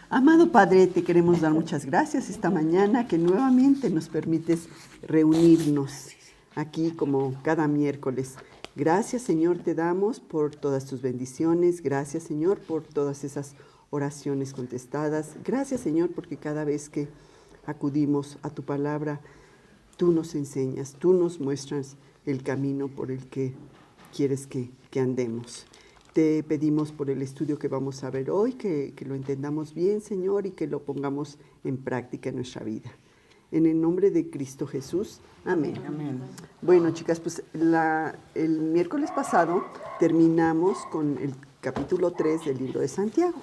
Amado Padre, te queremos dar muchas gracias esta mañana que nuevamente nos permites reunirnos aquí como cada miércoles. Gracias, Señor, te damos por todas tus bendiciones. Gracias, Señor, por todas esas oraciones contestadas. Gracias, Señor, porque cada vez que acudimos a tu palabra, tú nos enseñas, tú nos muestras el camino por el que quieres que andemos. Te pedimos por el estudio que vamos a ver hoy, que lo entendamos bien, Señor, y que lo pongamos en práctica en nuestra vida. En el nombre de Cristo Jesús. Amén. Amén. Bueno, chicas, pues el miércoles pasado terminamos con el capítulo 3 del libro de Santiago,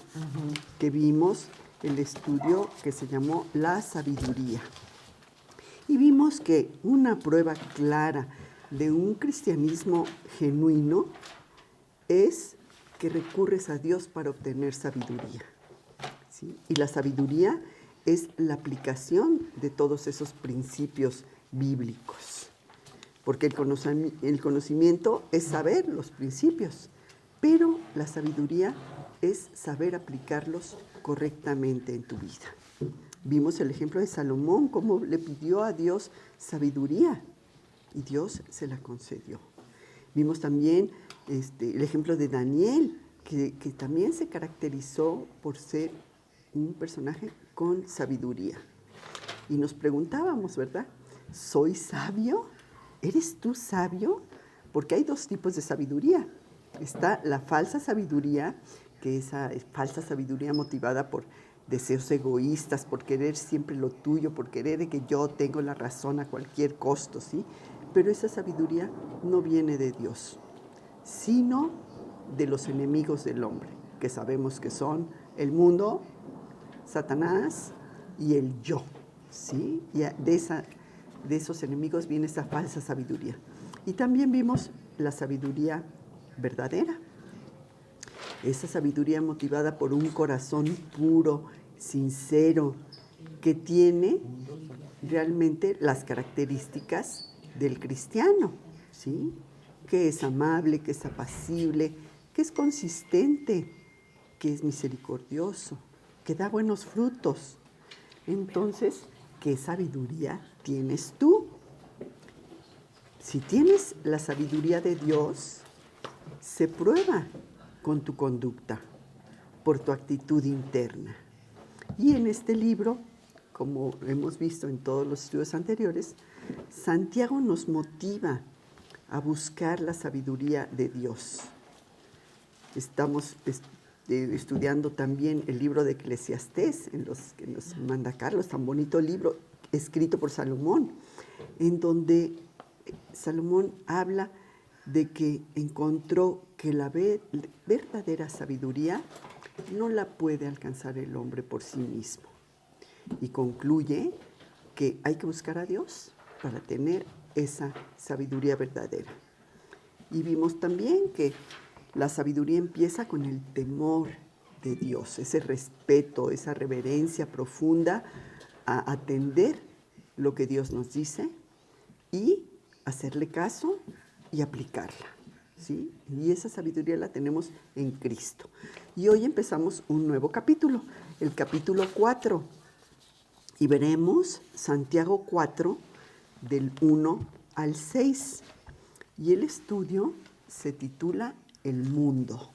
que vimos el estudio que se llamó La Sabiduría. Y vimos que una prueba clara de un cristianismo genuino es que recurres a Dios para obtener sabiduría, ¿sí? Y la sabiduría es la aplicación de todos esos principios bíblicos. Porque el conocimiento es saber los principios, pero la sabiduría es saber aplicarlos correctamente en tu vida. Vimos el ejemplo de Salomón, cómo le pidió a Dios sabiduría y Dios se la concedió. Vimos también el ejemplo de Daniel, que también se caracterizó por ser un personaje con sabiduría. Y nos preguntábamos, ¿verdad? ¿Soy sabio? ¿Eres tú sabio? Porque hay dos tipos de sabiduría. Está la falsa sabiduría, que esa falsa sabiduría motivada por deseos egoístas, por querer siempre lo tuyo, por querer que yo tengo la razón a cualquier costo, ¿sí? Pero esa sabiduría no viene de Dios, sino de los enemigos del hombre, que sabemos que son el mundo, Satanás y el yo, ¿sí? Y de esos enemigos viene esa falsa sabiduría. Y también vimos la sabiduría verdadera, esa sabiduría motivada por un corazón puro, sincero, que tiene realmente las características del cristiano, ¿sí? Que es amable, que es apacible, que es consistente, que es misericordioso, que da buenos frutos. Entonces, ¿qué sabiduría tienes tú? Si tienes la sabiduría de Dios, se prueba con tu conducta, por tu actitud interna. Y en este libro, como hemos visto en todos los estudios anteriores, Santiago nos motiva a buscar la sabiduría de Dios. Estamos estudiando también el libro de Eclesiastés, en los que nos manda Carlos, tan bonito libro escrito por Salomón, en donde Salomón habla de que encontró que la verdadera sabiduría no la puede alcanzar el hombre por sí mismo. Y concluye que hay que buscar a Dios para tener esa sabiduría verdadera. Y vimos también que la sabiduría empieza con el temor de Dios, ese respeto, esa reverencia profunda a atender lo que Dios nos dice y hacerle caso y aplicarla, ¿sí? Y esa sabiduría la tenemos en Cristo. Y hoy empezamos un nuevo capítulo, el capítulo 4, y veremos Santiago 4, del 1 al 6. Y el estudio se titula El mundo.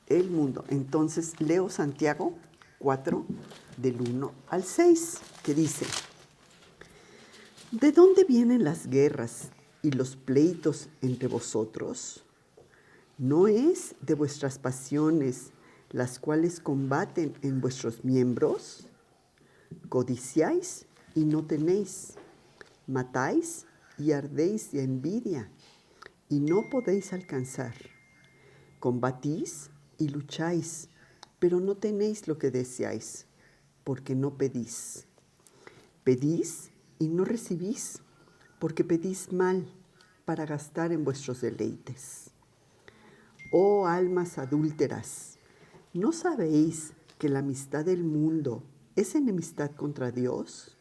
El mundo. Entonces leo Santiago 4, del 1 al 6, que dice: ¿De dónde vienen las guerras y los pleitos entre vosotros? ¿No es de vuestras pasiones las cuales combaten en vuestros miembros? Codiciáis y no tenéis, matáis y ardéis de envidia y no podéis alcanzar. Combatís y lucháis, pero no tenéis lo que deseáis, porque no pedís. Pedís y no recibís, porque pedís mal para gastar en vuestros deleites. Oh almas adúlteras, ¿no sabéis que la amistad del mundo es enemistad contra Dios?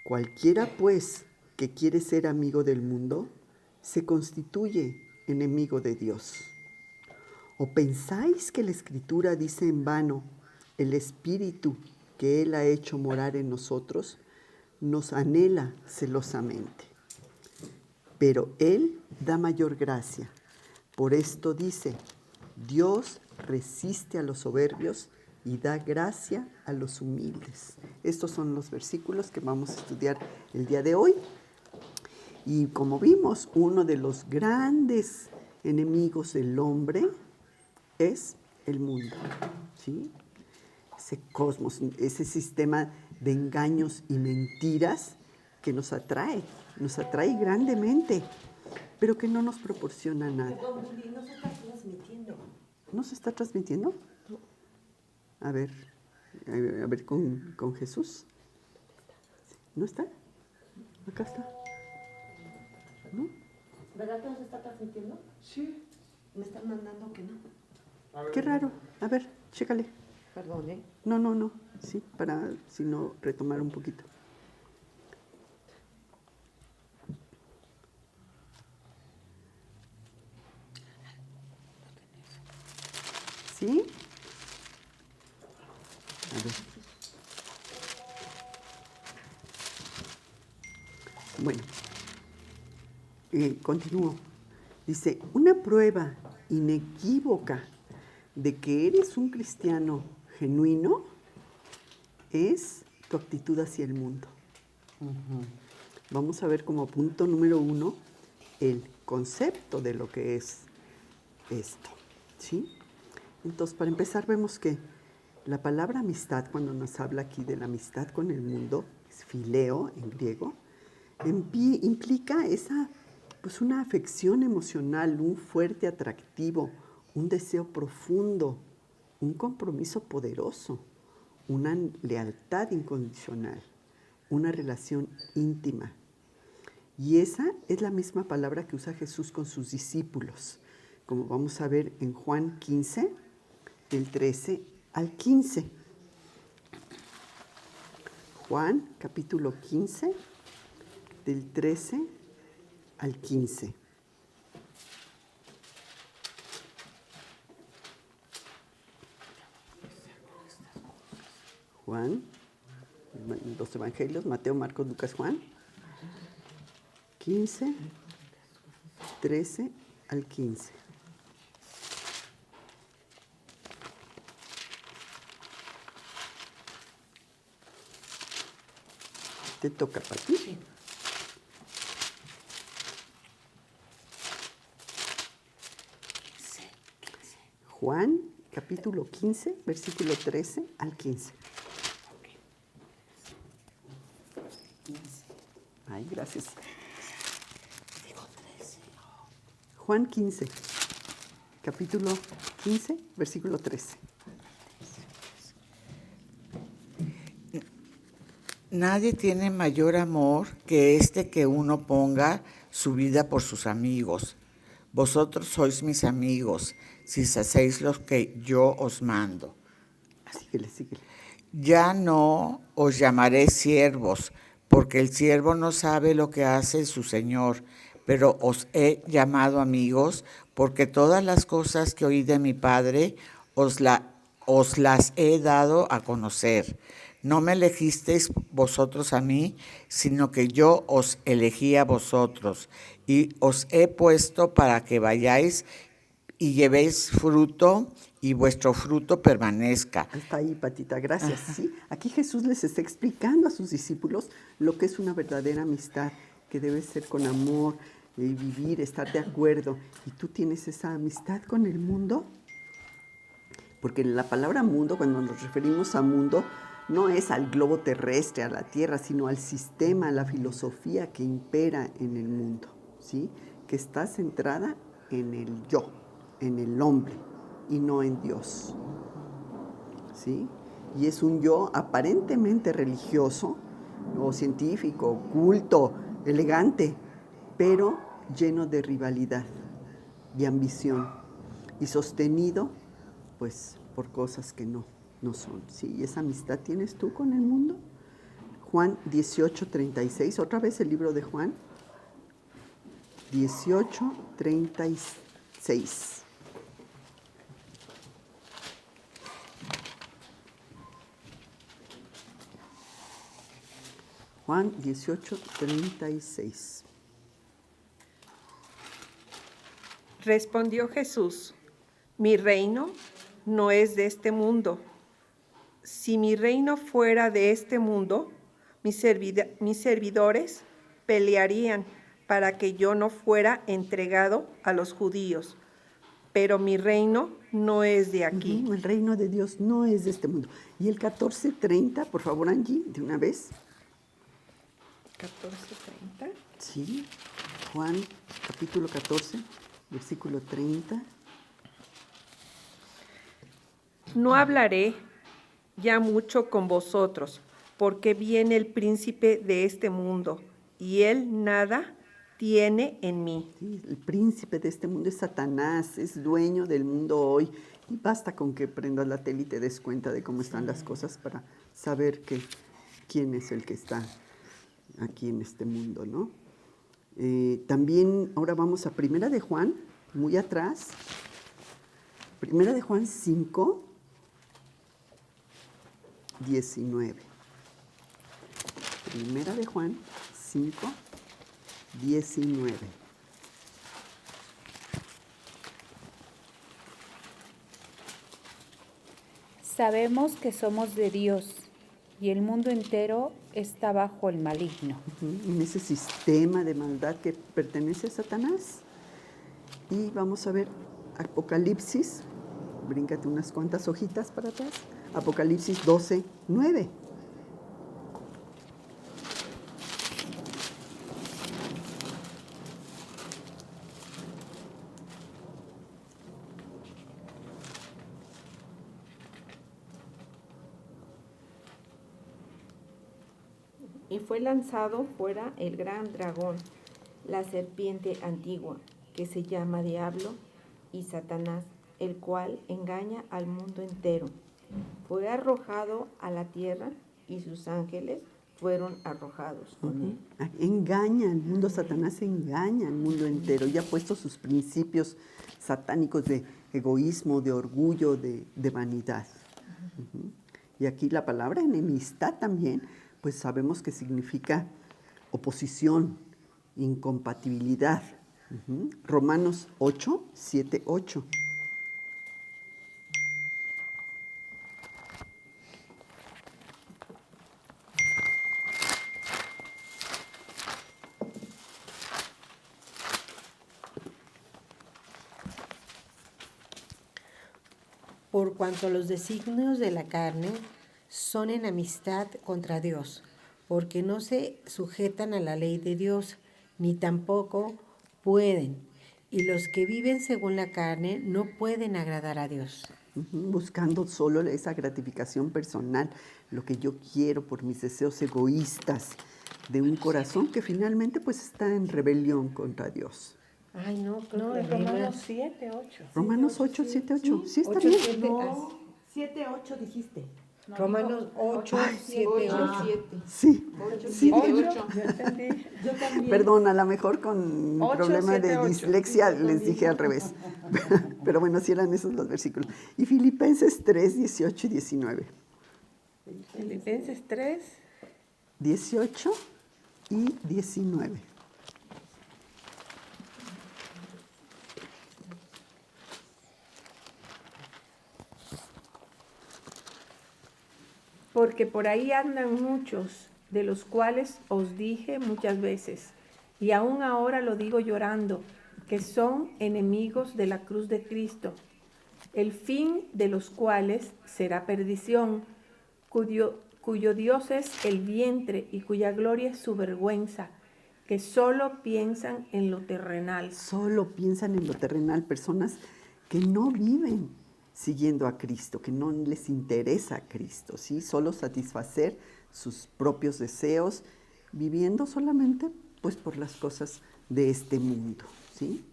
Cualquiera, pues, que quiere ser amigo del mundo, se constituye enemigo de Dios. ¿O pensáis que la Escritura dice en vano, el Espíritu que Él ha hecho morar en nosotros nos anhela celosamente? Pero Él da mayor gracia. Por esto dice, Dios resiste a los soberbios y da gracia a los humildes. Estos son los versículos que vamos a estudiar el día de hoy. Y como vimos, uno de los grandes enemigos del hombre es el mundo, ¿sí? Ese cosmos, ese sistema de engaños y mentiras que nos atrae grandemente, pero que no nos proporciona nada. Perdón, Luli, no se está transmitiendo. ¿No se está transmitiendo? No. A ver con Jesús. ¿No está? Acá está. ¿No? ¿Verdad que no se está transmitiendo? Sí. Me están mandando que no. Qué raro. A ver, chécale. Perdón, ¿eh? No. Sí, para si no retomar un poquito. ¿Sí? A ver. Bueno, continúo. Dice, una prueba inequívoca de que eres un cristiano genuino es tu actitud hacia el mundo. Vamos a ver como punto número 1 el concepto de lo que es esto, ¿sí? Entonces, para empezar, vemos que la palabra amistad, cuando nos habla aquí de la amistad con el mundo, es fileo en griego, implica pues una afección emocional, un fuerte atractivo, un deseo profundo, un compromiso poderoso, una lealtad incondicional, una relación íntima. Y esa es la misma palabra que usa Jesús con sus discípulos, como vamos a ver en Juan 15, del 13 al 15. Juan, capítulo 15, del 13 al 15. Juan, los evangelios, Mateo, Marcos, Lucas, Juan, 15, 13 al 15. ¿Te toca, Pati? Sí. Juan, capítulo 15, versículo 13 al 15. Ay, gracias. Juan 15, capítulo 15, versículo 13. Nadie tiene mayor amor que este que uno ponga su vida por sus amigos. Vosotros sois mis amigos, si hacéis lo que yo os mando. Síguele. Ya no os llamaré siervos, porque el siervo no sabe lo que hace su señor, pero os he llamado amigos, porque todas las cosas que oí de mi Padre os las he dado a conocer. No me elegisteis vosotros a mí, sino que yo os elegí a vosotros, y os he puesto para que vayáis y llevéis fruto, y vuestro fruto permanezca. Hasta ahí, Patita, gracias. ¿Sí? Aquí Jesús les está explicando a sus discípulos lo que es una verdadera amistad, que debe ser con amor, vivir, estar de acuerdo. ¿Y tú tienes esa amistad con el mundo? Porque la palabra mundo, cuando nos referimos a mundo, no es al globo terrestre, a la tierra, sino al sistema, a la filosofía que impera en el mundo, ¿sí? Que está centrada en el yo, en el hombre, y no en Dios, ¿sí? Y es un yo aparentemente religioso, o científico, culto, elegante, pero lleno de rivalidad, de ambición, y sostenido, pues, por cosas que no son, ¿sí? ¿Y esa amistad tienes tú con el mundo? Juan 18:36, otra vez el libro de Juan, 18:36. Juan 18, 36. Respondió Jesús: mi reino no es de este mundo. Si mi reino fuera de este mundo, mis servidores pelearían para que yo no fuera entregado a los judíos. Pero mi reino no es de aquí. El reino de Dios no es de este mundo. Y el 14:30, por favor, Angie, de una vez. 14:30. Sí, Juan capítulo 14, versículo 30. No hablaré ya mucho con vosotros, porque viene el príncipe de este mundo, y él nada tiene en mí. Sí, el príncipe de este mundo es Satanás, es dueño del mundo hoy. Y basta con que prendas la tele y te des cuenta de cómo están las cosas para saber quién es el que está aquí en este mundo, ¿no? También ahora vamos a Primera de Juan, muy atrás. Primera de Juan 5, 19. Primera de Juan 5, 19. Sabemos que somos de Dios y el mundo entero está bajo el maligno. En ese sistema de maldad que pertenece a Satanás. Y vamos a ver Apocalipsis, bríncate unas cuantas hojitas para atrás. Apocalipsis 12, 9. Y fue lanzado fuera el gran dragón, la serpiente antigua, que se llama Diablo y Satanás, el cual engaña al mundo entero. Fue arrojado a la tierra y sus ángeles fueron arrojados con él. Engaña al mundo, Satanás engaña al mundo entero y ha puesto sus principios satánicos de egoísmo, de orgullo, de vanidad. Y aquí la palabra enemistad también, pues sabemos que significa oposición, incompatibilidad. Romanos 8, 7, 8. Por cuanto los designios de la carne son enemistad contra Dios, porque no se sujetan a la ley de Dios, ni tampoco pueden. Y los que viven según la carne no pueden agradar a Dios. Buscando solo esa gratificación personal, lo que yo quiero por mis deseos egoístas de un corazón que finalmente pues está en rebelión contra Dios. Ay, no, creo No, que en leí mal. Romanos 7:8. Romanos 8, 7, 8. Sí, está 8, bien. 7, No, 7, 8 dijiste. Romanos 8, 7, 8. Sí, 8, sí. 7, 8. Yo entendí. Yo también. Perdón, a lo mejor con mi 8, problema 7, de 8. dislexia les dije al revés. Pero bueno, sí eran esos los versículos. Y Filipenses 3, 18 y 19. Filipenses 3. 18 y 19. Porque por ahí andan muchos, de los cuales os dije muchas veces, y aún ahora lo digo llorando, que son enemigos de la cruz de Cristo, el fin de los cuales será perdición, cuyo Dios es el vientre y cuya gloria es su vergüenza, que solo piensan en lo terrenal. Solo piensan en lo terrenal, personas que no viven siguiendo a Cristo, que no les interesa a Cristo, ¿sí? Solo satisfacer sus propios deseos, viviendo solamente pues por las cosas de este mundo, ¿sí?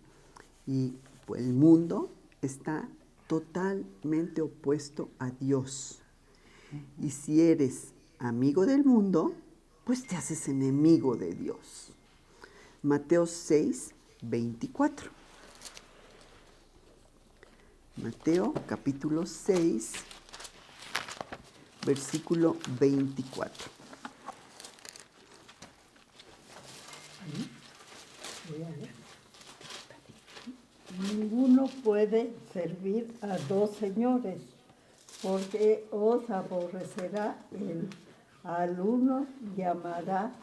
Y pues, el mundo está totalmente opuesto a Dios. Y si eres amigo del mundo, pues te haces enemigo de Dios. Mateo 6, 24. Mateo capítulo 6, versículo 24. Ninguno puede servir a dos señores, porque os aborrecerá al uno y amará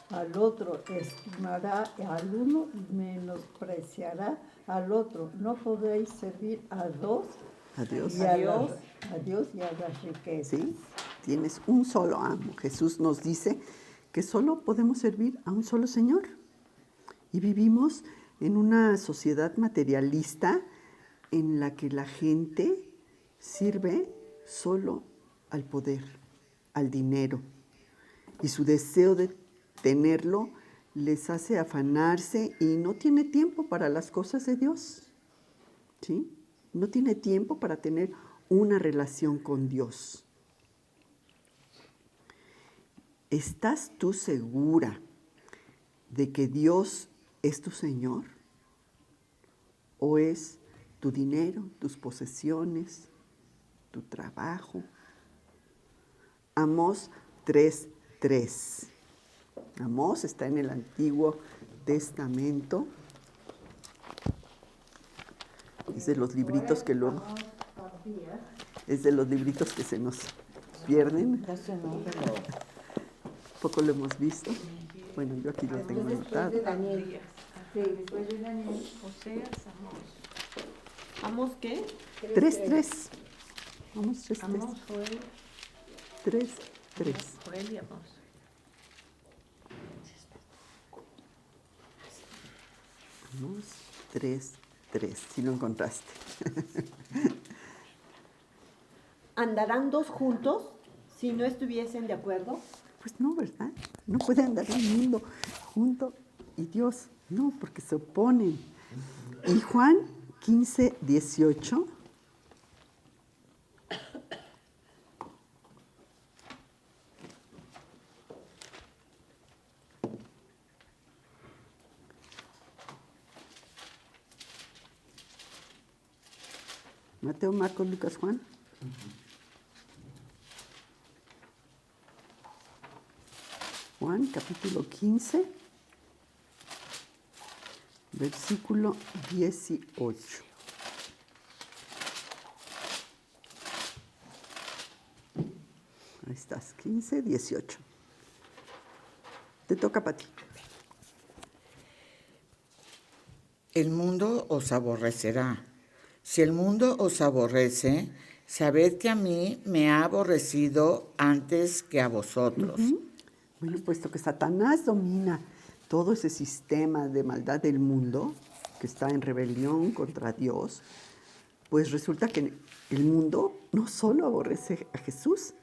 al otro, estimará al uno y menospreciará al otro. No podéis servir a dos, A Dios. a Dios y a las riquezas. ¿Sí? Tienes un solo amo. Jesús nos dice que solo podemos servir a un solo Señor. Y vivimos en una sociedad materialista en la que la gente sirve solo al poder, al dinero. Y su deseo de tenerlo les hace afanarse y no tiene tiempo para las cosas de Dios. ¿Sí? No tiene tiempo para tener una relación con Dios. ¿Estás tú segura de que Dios es tu Señor? ¿O es tu dinero, tus posesiones, tu trabajo? Amós 3:3. Amós está en el Antiguo Testamento. Es de los libritos que luego... Es de los libritos que se nos pierden. Poco lo hemos visto. Bueno, yo aquí lo tengo anotado. Después de Daniel, Oseas, Amós. ¿Amós qué? 3:3. Amós 3:3. Amós, Joel. 3:3. Joel y Amós. Amós 3:3. Si lo encontraste. ¿Andarán dos juntos si no estuviesen de acuerdo? Pues no, ¿verdad? No puede andar el mundo junto y Dios. No, porque se oponen. Y Juan 15:18. Mateo, Marcos, Lucas, Juan. Juan, capítulo 15, versículo 18. Ahí estás, 15:18. Te toca para ti. El mundo os aborrecerá. Si el mundo os aborrece, sabed que a mí me ha aborrecido antes que a vosotros. Bueno, puesto que Satanás domina todo ese sistema de maldad del mundo, que está en rebelión contra Dios, pues resulta que el mundo no solo aborrece a Jesús,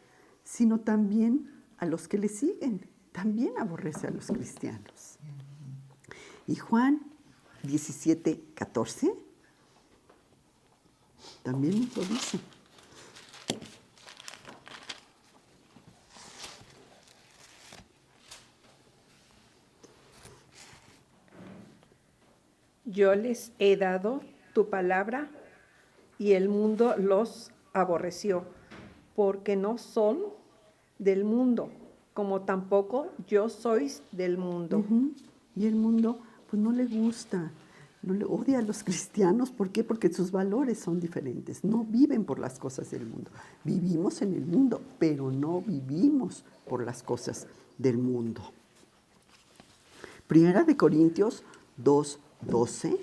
sino también a los que le siguen. También aborrece a los cristianos. Y Juan 17:14 también nos lo dice. Yo les he dado tu palabra y el mundo los aborreció, porque no son del mundo, como tampoco yo sois del mundo. Y el mundo pues no le gusta, no le odia a los cristianos. ¿Por qué? Porque sus valores son diferentes. No viven por las cosas del mundo. Vivimos en el mundo, pero no vivimos por las cosas del mundo. Primera de Corintios 2:12.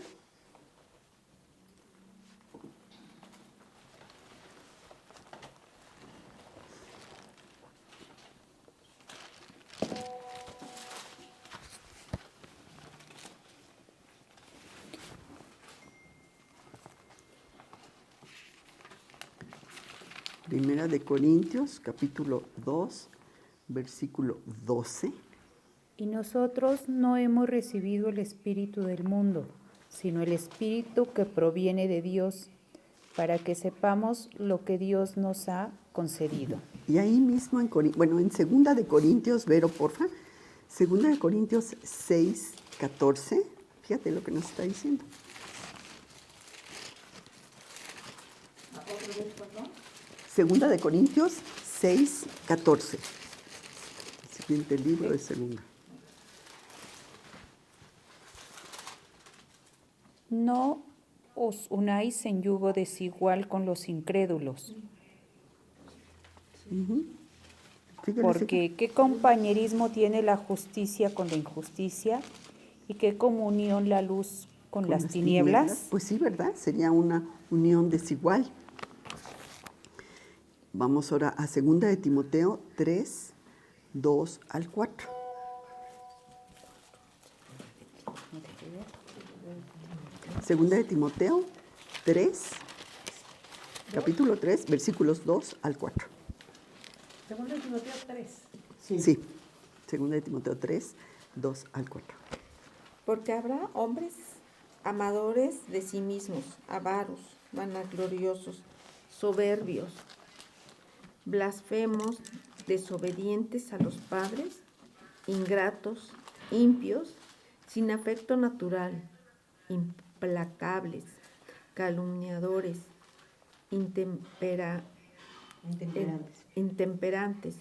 Primera de Corintios, capítulo 2, versículo 12. Y nosotros no hemos recibido el espíritu del mundo, sino el espíritu que proviene de Dios, para que sepamos lo que Dios nos ha concedido. Y ahí mismo, en Segunda de Corintios, Vero, porfa, Segunda de Corintios 6:14, fíjate lo que nos está diciendo. Segunda de Corintios 6:14. El siguiente libro de Segunda. No os unáis en yugo desigual con los incrédulos, Síguele, porque ¿qué compañerismo tiene la justicia con la injusticia? ¿Y qué comunión la luz con las tinieblas? Pues sí, ¿verdad? Sería una unión desigual. Vamos ahora a 2 de Timoteo 3, 2 al 4. Segunda de Timoteo 3, capítulo 3, versículos 2 al 4. Segundo de Timoteo 3. Sí, segunda de Timoteo 3, 2 al 4. Porque habrá hombres amadores de sí mismos, avaros, vanagloriosos, soberbios, blasfemos, desobedientes a los padres, ingratos, impios, sin afecto natural, implacables, calumniadores, intemperantes,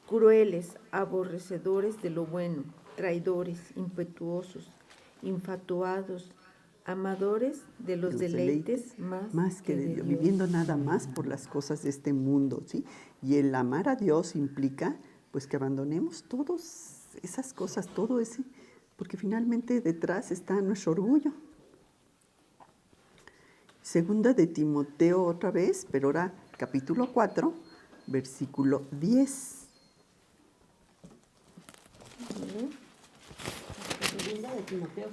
crueles, aborrecedores de lo bueno, traidores, impetuosos, infatuados, amadores de los deleites más que de Dios, viviendo nada más por las cosas de este mundo, ¿sí? Y el amar a Dios implica, pues, que abandonemos todas esas cosas, todo ese, porque finalmente detrás está nuestro orgullo. Segunda de Timoteo otra vez, pero ahora capítulo 4, versículo 10.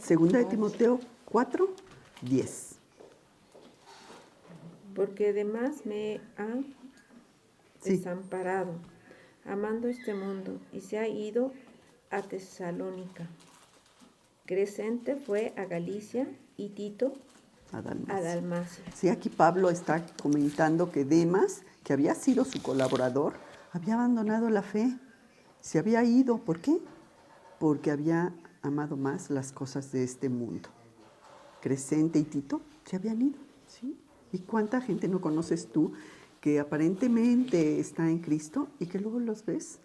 Segunda de Timoteo 4, 10. porque además me ha Sí. desamparado, amando este mundo, y se ha ido a Tesalónica. Crescente fue a Galicia y Tito A Dalmacia. a Dalmacia. Sí, aquí Pablo está comentando que Demas, que había sido su colaborador, había abandonado la fe, se había ido. ¿Por qué? Porque había amado más las cosas de este mundo. Crescente y Tito se habían ido, ¿sí? ¿Y cuánta gente no conoces tú que aparentemente está en Cristo y que luego los ves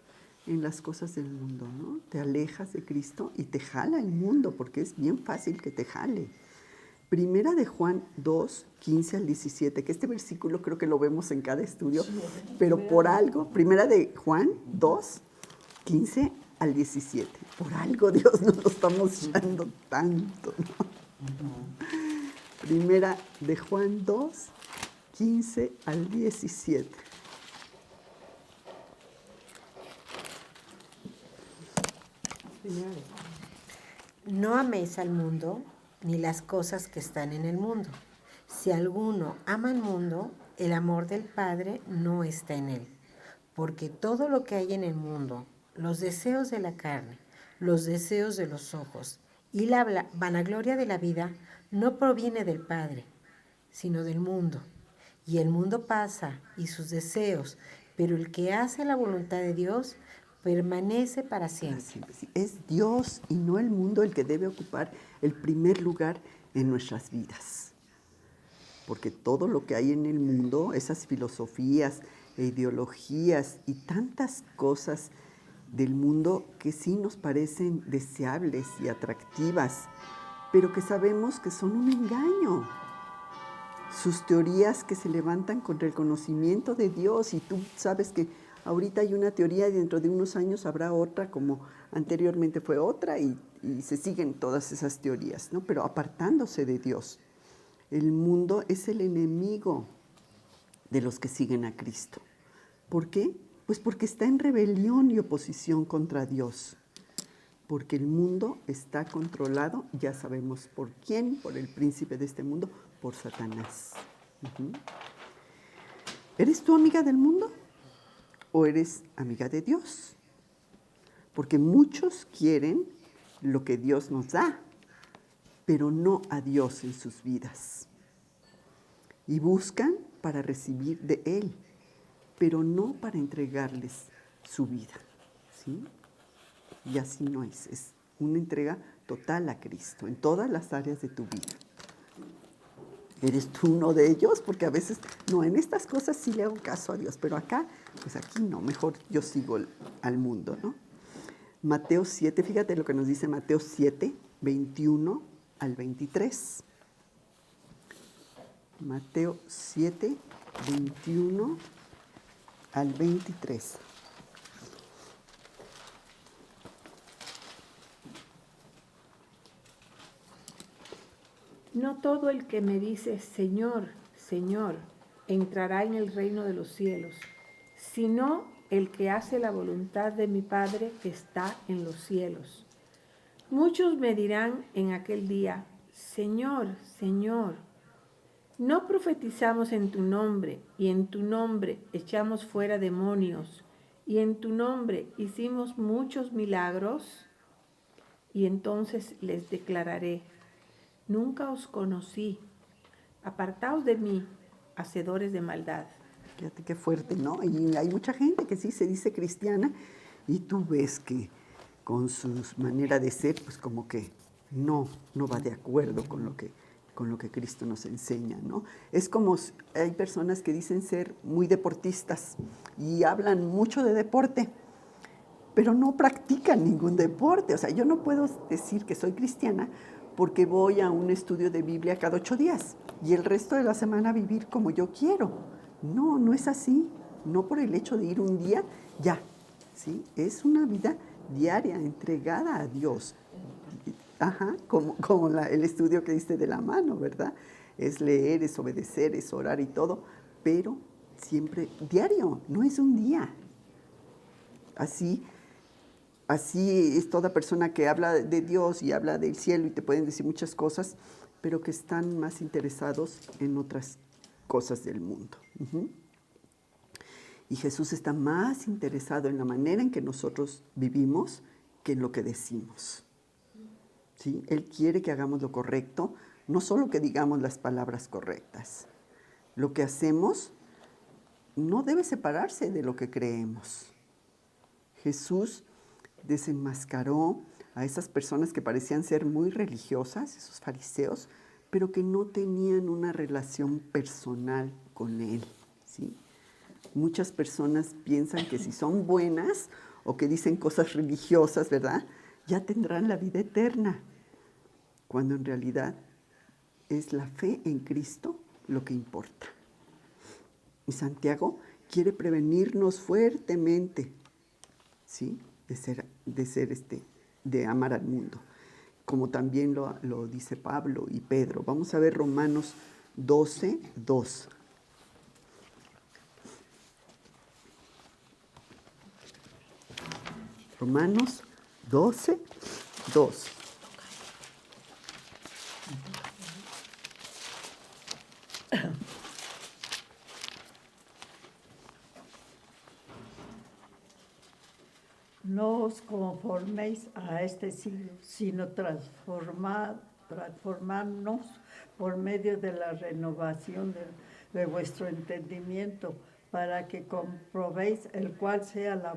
en las cosas del mundo, ¿no? Te alejas de Cristo y te jala el mundo, porque es bien fácil que te jale. Primera de Juan 2, 15 al 17, que este versículo creo que lo vemos en cada estudio, pero por algo, Primera de Juan 2, 15 al 17, por algo Dios nos lo está mostrando tanto, ¿no? Primera de Juan 2, 15 al 17. No améis al mundo ni las cosas que están en el mundo. Si alguno ama al mundo, el amor del Padre no está en él. Porque todo lo que hay en el mundo, los deseos de la carne, los deseos de los ojos y la vanagloria de la vida, no proviene del Padre, sino del mundo. Y el mundo pasa y sus deseos, pero el que hace la voluntad de Dios permanece para siempre. Sí. Es Dios y no el mundo el que debe ocupar el primer lugar en nuestras vidas. Porque todo lo que hay en el mundo, esas filosofías e ideologías y tantas cosas del mundo que sí nos parecen deseables y atractivas, pero que sabemos que son un engaño. Sus teorías que se levantan contra el conocimiento de Dios, y tú sabes que ahorita hay una teoría y dentro de unos años habrá otra, como anteriormente fue otra, y se siguen todas esas teorías, ¿no? Pero apartándose de Dios. El mundo es el enemigo de los que siguen a Cristo. ¿Por qué? Pues porque está en rebelión y oposición contra Dios. Porque el mundo está controlado, ya sabemos por quién, por el príncipe de este mundo, por Satanás. ¿Eres tú amiga del mundo o eres amiga de Dios? Porque muchos quieren lo que Dios nos da, pero no a Dios en sus vidas. Y buscan para recibir de Él, pero no para entregarles su vida, ¿sí? Y así no es una entrega total a Cristo en todas las áreas de tu vida. ¿Eres tú uno de ellos? Porque a veces, no, en estas cosas sí le hago caso a Dios, pero acá, pues aquí no, mejor yo sigo al mundo, ¿no? Mateo 7, fíjate lo que nos dice Mateo 7, 21 al 23. Mateo 7, 21 al 23. No todo el que me dice, Señor, Señor, entrará en el reino de los cielos, sino el que hace la voluntad de mi Padre que está en los cielos. Muchos me dirán en aquel día, Señor, Señor, ¿no profetizamos en tu nombre, y en tu nombre echamos fuera demonios, y en tu nombre hicimos muchos milagros? Y entonces les declararé, nunca os conocí, apartaos de mí, hacedores de maldad. Fíjate qué fuerte, ¿no? Y hay mucha gente que sí se dice cristiana y tú ves que con su manera de ser, pues como que no va de acuerdo con lo que Cristo nos enseña, ¿no? Es como hay personas que dicen ser muy deportistas y hablan mucho de deporte, pero no practican ningún deporte. O sea, yo no puedo decir que soy cristiana porque voy a un estudio de Biblia cada 8 días y el resto de la semana vivir como yo quiero. No es así. No por el hecho de ir un día, ya. ¿Sí? Es una vida diaria, entregada a Dios. Ajá, como el estudio que diste de la mano, ¿verdad? Es leer, es obedecer, es orar y todo, pero siempre diario, no es un día. Así es toda persona que habla de Dios y habla del cielo y te pueden decir muchas cosas, pero que están más interesados en otras cosas del mundo. Uh-huh. Y Jesús está más interesado en la manera en que nosotros vivimos que en lo que decimos. ¿Sí? Él quiere que hagamos lo correcto, no solo que digamos las palabras correctas. Lo que hacemos no debe separarse de lo que creemos. Jesús desenmascaró a esas personas que parecían ser muy religiosas, esos fariseos, pero que no tenían una relación personal con Él. ¿Sí? Muchas personas piensan que si son buenas o que dicen cosas religiosas, ¿verdad?, ya tendrán la vida eterna, cuando en realidad es la fe en Cristo lo que importa. Y Santiago quiere prevenirnos fuertemente, ¿sí?, de amar al mundo, como también lo dice Pablo y Pedro. Vamos a ver Romanos 12, 2. Romanos 12, 2. No os conforméis a este siglo, sino transformarnos por medio de la renovación de vuestro entendimiento, para que comprobéis el cual sea la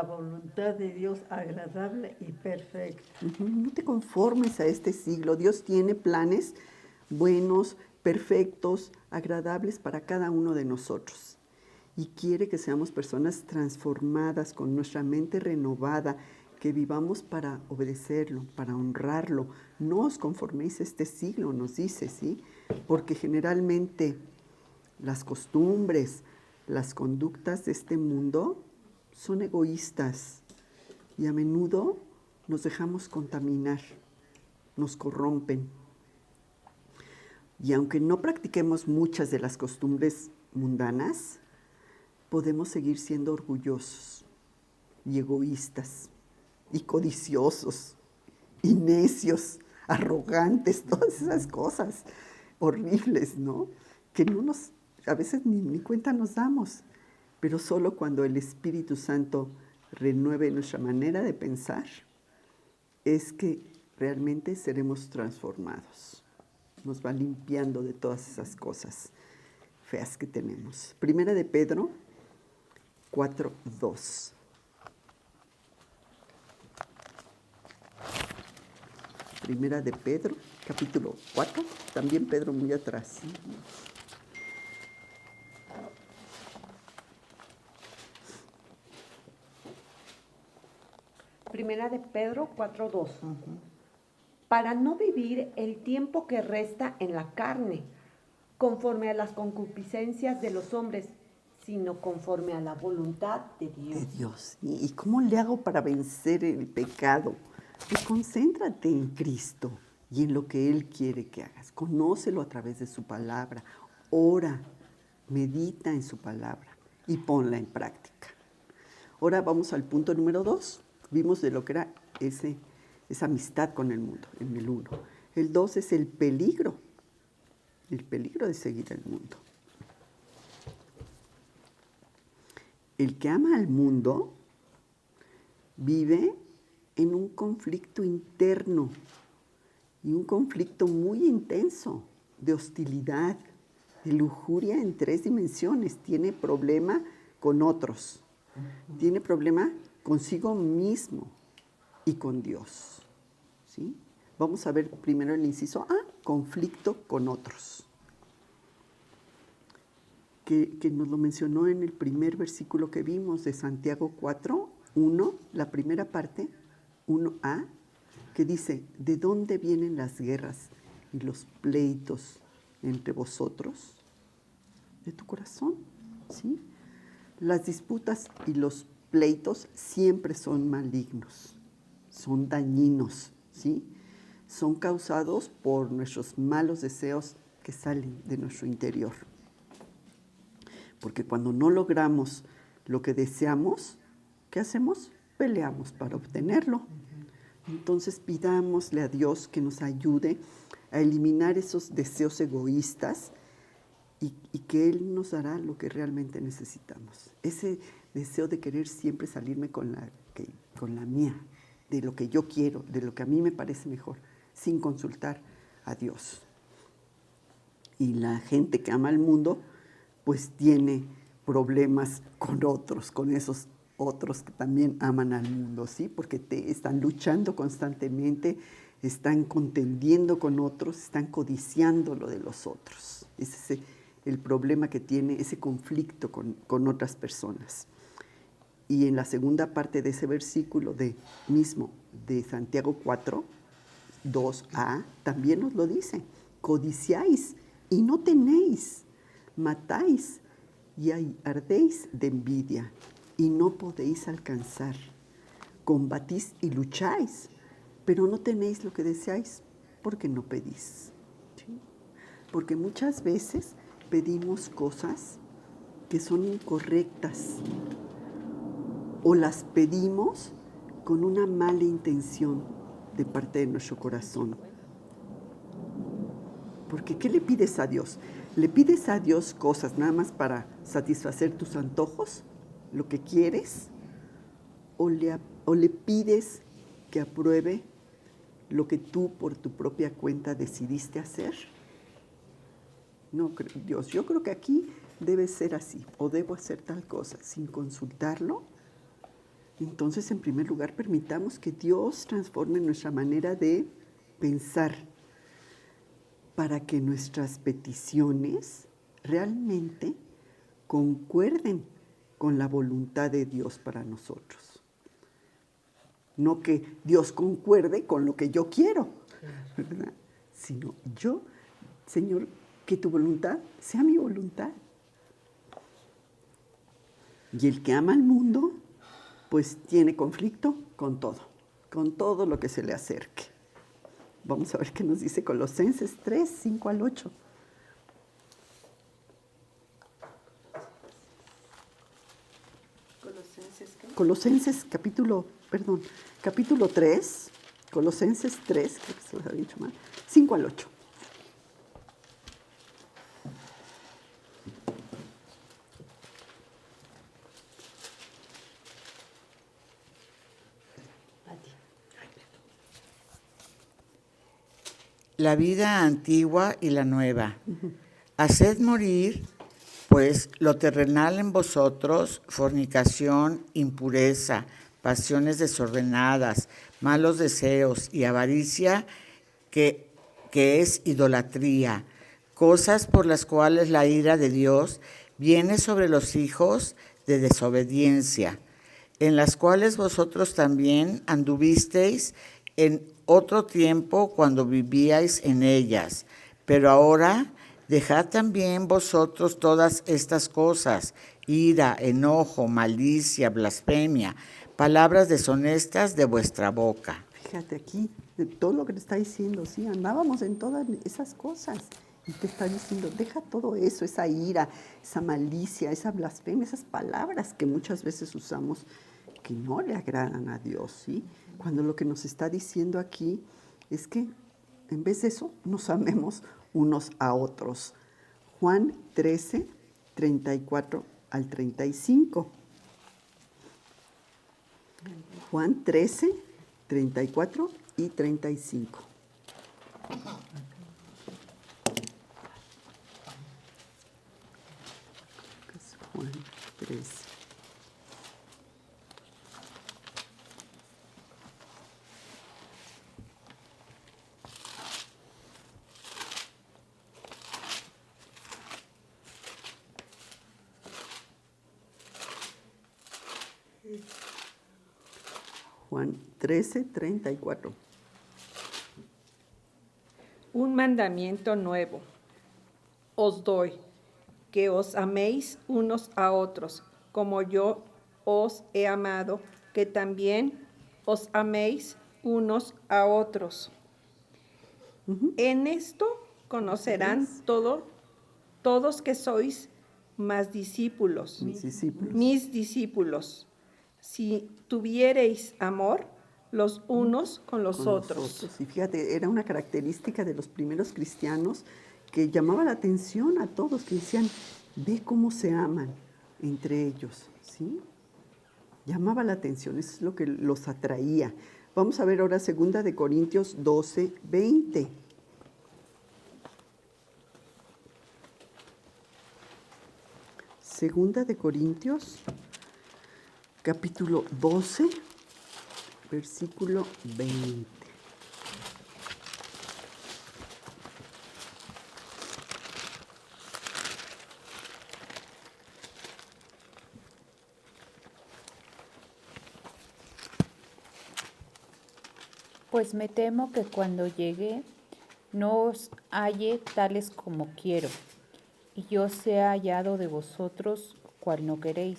voluntad de Dios agradable y perfecta. No te conformes a este siglo. Dios tiene planes buenos, perfectos, agradables para cada uno de nosotros. Y quiere que seamos personas transformadas, con nuestra mente renovada, que vivamos para obedecerlo, para honrarlo. No os conforméis a este siglo, nos dice, ¿sí? Porque generalmente las costumbres, las conductas de este mundo son egoístas y a menudo nos dejamos contaminar, nos corrompen. Y aunque no practiquemos muchas de las costumbres mundanas, podemos seguir siendo orgullosos y egoístas y codiciosos y necios, arrogantes, todas esas cosas horribles, ¿no? Que a veces ni cuenta nos damos, pero solo cuando el Espíritu Santo renueve nuestra manera de pensar es que realmente seremos transformados. Nos va limpiando de todas esas cosas feas que tenemos. Primera de Pedro 4:2. Primera de Pedro, capítulo 4, también Pedro muy atrás. Primera de Pedro 4:2. Para no vivir el tiempo que resta en la carne, conforme a las concupiscencias de los hombres, sino conforme a la voluntad de Dios. De Dios. ¿Y cómo le hago para vencer el pecado? Pues concéntrate en Cristo y en lo que Él quiere que hagas. Conócelo a través de su palabra. Ora, medita en su palabra y ponla en práctica. Ahora vamos al punto número 2. Vimos de lo que era esa amistad con el mundo, en el 1. El 2 es el peligro de seguir el mundo. El que ama al mundo vive en un conflicto interno y un conflicto muy intenso de hostilidad, de lujuria en 3 dimensiones. Tiene problema con otros, tiene problema consigo mismo y con Dios. ¿Sí? Vamos a ver primero el inciso A, conflicto con otros. Que nos lo mencionó en el primer versículo que vimos de Santiago 4, 1, la primera parte, 1a, que dice, ¿de dónde vienen las guerras y los pleitos entre vosotros? De tu corazón, ¿sí? Las disputas y los pleitos siempre son malignos, son dañinos, ¿sí? Son causados por nuestros malos deseos que salen de nuestro interior. Porque cuando no logramos lo que deseamos, ¿qué hacemos? Peleamos para obtenerlo. Entonces pidámosle a Dios que nos ayude a eliminar esos deseos egoístas y que Él nos dará lo que realmente necesitamos. Ese deseo de querer siempre salirme con la mía, de lo que yo quiero, de lo que a mí me parece mejor, sin consultar a Dios. Y la gente que ama al mundo, pues tiene problemas con otros, con esos otros que también aman al mundo, ¿sí? Porque están luchando constantemente, están contendiendo con otros, están codiciando lo de los otros. Ese es el problema que tiene, ese conflicto con otras personas. Y en la segunda parte de ese versículo de Santiago 4, 2a, también nos lo dice, codiciáis y no tenéis, matáis y ardéis de envidia y no podéis alcanzar. Combatís y lucháis, pero no tenéis lo que deseáis porque no pedís. ¿Sí? Porque muchas veces pedimos cosas que son incorrectas o las pedimos con una mala intención de parte de nuestro corazón. Porque ¿qué le pides a Dios? ¿Le pides a Dios cosas nada más para satisfacer tus antojos, lo que quieres? ¿O le pides que apruebe lo que tú por tu propia cuenta decidiste hacer? No, Dios, yo creo que aquí debe ser así, o debo hacer tal cosa, sin consultarlo. Entonces, en primer lugar, permitamos que Dios transforme nuestra manera de pensar, para que nuestras peticiones realmente concuerden con la voluntad de Dios para nosotros. No que Dios concuerde con lo que yo quiero, ¿verdad? Sino yo, Señor, que tu voluntad sea mi voluntad. Y el que ama al mundo, pues tiene conflicto con todo lo que se le acerque. Vamos a ver qué nos dice Colosenses 3, 5 al 8. Colosenses capítulo 3, Colosenses 3, creo que se los había dicho mal, 5 al 8. La vida antigua y la nueva. Haced morir, pues, lo terrenal en vosotros, fornicación, impureza, pasiones desordenadas, malos deseos y avaricia, que es idolatría, cosas por las cuales la ira de Dios viene sobre los hijos de desobediencia, en las cuales vosotros también anduvisteis en otro tiempo cuando vivíais en ellas, pero ahora Dejad también vosotros todas estas cosas, ira, enojo, malicia, blasfemia, palabras deshonestas de vuestra boca. Fíjate aquí, de todo lo que te está diciendo, sí, andábamos en todas esas cosas. Y te está diciendo, deja todo eso, esa ira, esa malicia, esa blasfemia, esas palabras que muchas veces usamos que no le agradan a Dios, ¿sí? Cuando lo que nos está diciendo aquí es que en vez de eso nos amemos unos a otros. Juan 13, 34 al 35. Juan 13, 34 y 35. Juan 13. Juan 13, 34. Un mandamiento nuevo os doy, que os améis unos a otros, como yo os he amado, que también os améis unos a otros. En esto conocerán todos que sois más discípulos, mis discípulos, si tuviereis amor los unos con los otros. Y fíjate, era una característica de los primeros cristianos que llamaba la atención a todos, que decían, ve cómo se aman entre ellos, ¿sí? Llamaba la atención, eso es lo que los atraía. Vamos a ver ahora 2 de Corintios 12, 20. Segunda de Corintios, capítulo 12, versículo 20. Pues me temo que cuando llegue no os halle tales como quiero, y yo sea hallado de vosotros cual no queréis,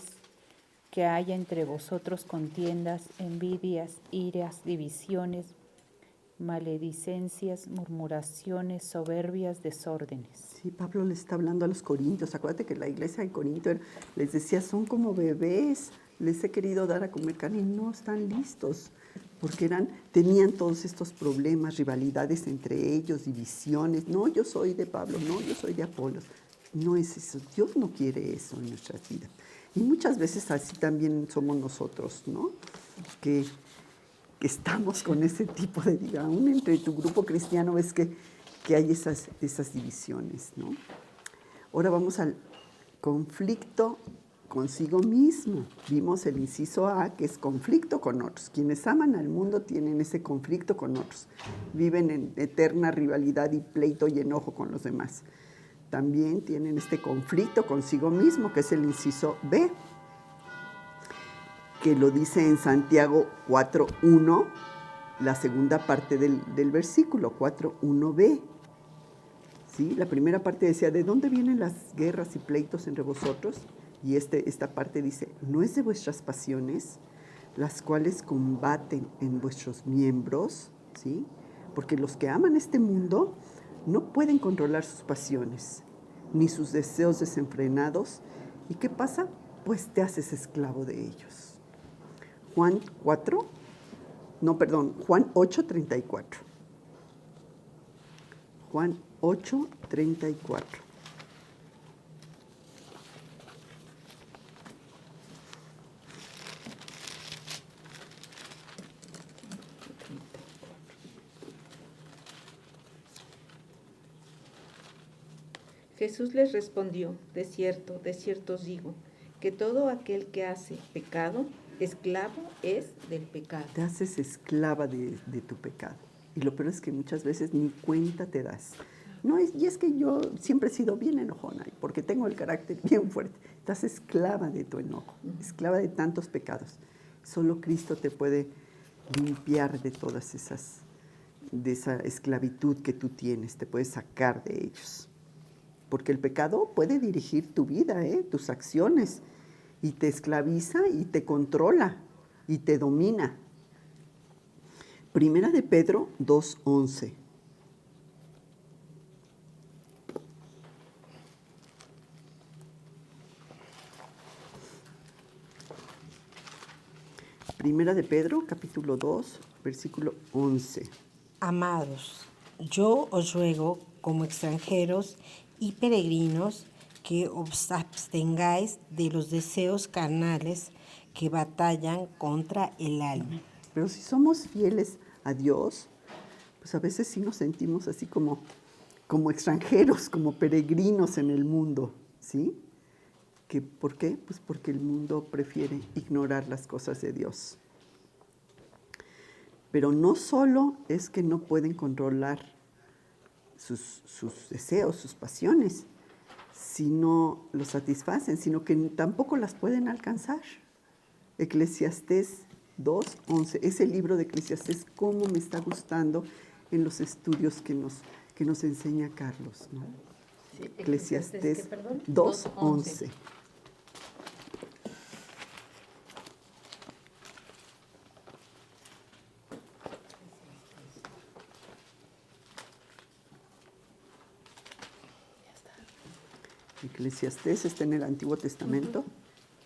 que haya entre vosotros contiendas, envidias, iras, divisiones, maledicencias, murmuraciones, soberbias, desórdenes. Sí, Pablo le está hablando a los corintios. Acuérdate que la iglesia de Corinto les decía, son como bebés, les he querido dar a comer carne y no están listos, porque tenían todos estos problemas, rivalidades entre ellos, divisiones. No, yo soy de Pablo, no, yo soy de Apolos. No es eso, Dios no quiere eso en nuestras vidas. Y muchas veces así también somos nosotros, ¿no? Que estamos con ese tipo de, aún entre tu grupo cristiano ves que hay esas divisiones, ¿no? Ahora vamos al conflicto consigo mismo. Vimos el inciso A, que es conflicto con otros. Quienes aman al mundo tienen ese conflicto con otros. Viven en eterna rivalidad y pleito y enojo con los demás. También tienen este conflicto consigo mismo, que es el inciso B, que lo dice en Santiago 4.1, la segunda parte del versículo, 4.1b. ¿Sí? La primera parte decía, ¿de dónde vienen las guerras y pleitos entre vosotros? Y esta parte dice, ¿no es de vuestras pasiones, las cuales combaten en vuestros miembros? ¿Sí? Porque los que aman este mundo no pueden controlar sus pasiones, ni sus deseos desenfrenados. ¿Y qué pasa? Pues te haces esclavo de ellos. Juan 8:34. Juan 8:34. Jesús les respondió, de cierto os digo, que todo aquel que hace pecado, esclavo es del pecado. Te haces esclava de tu pecado. Y lo peor es que muchas veces ni cuenta te das. Y es que yo siempre he sido bien enojona, porque tengo el carácter bien fuerte. Estás esclava de tu enojo, esclava de tantos pecados. Solo Cristo te puede limpiar de todas de esa esclavitud que tú tienes, te puede sacar de ellos. porque el pecado puede dirigir tu vida, tus acciones, y te esclaviza y te controla y te domina. Primera de Pedro 2:11. Primera de Pedro, capítulo 2, versículo 11. Amados, yo os ruego, como extranjeros y peregrinos, que os abstengáis de los deseos carnales que batallan contra el alma. Pero si somos fieles a Dios, pues a veces sí nos sentimos así como extranjeros, como peregrinos en el mundo, ¿sí? ¿Por qué? Pues porque el mundo prefiere ignorar las cosas de Dios. Pero no solo es que no pueden controlar sus deseos, sus pasiones, sino los satisfacen, sino que tampoco las pueden alcanzar. Eclesiastés 2:11, ese libro de Eclesiastés, cómo me está gustando en los estudios que nos enseña Carlos, ¿no? Sí, Eclesiastés 2:11. 2:11. Eclesiastés está en el Antiguo Testamento,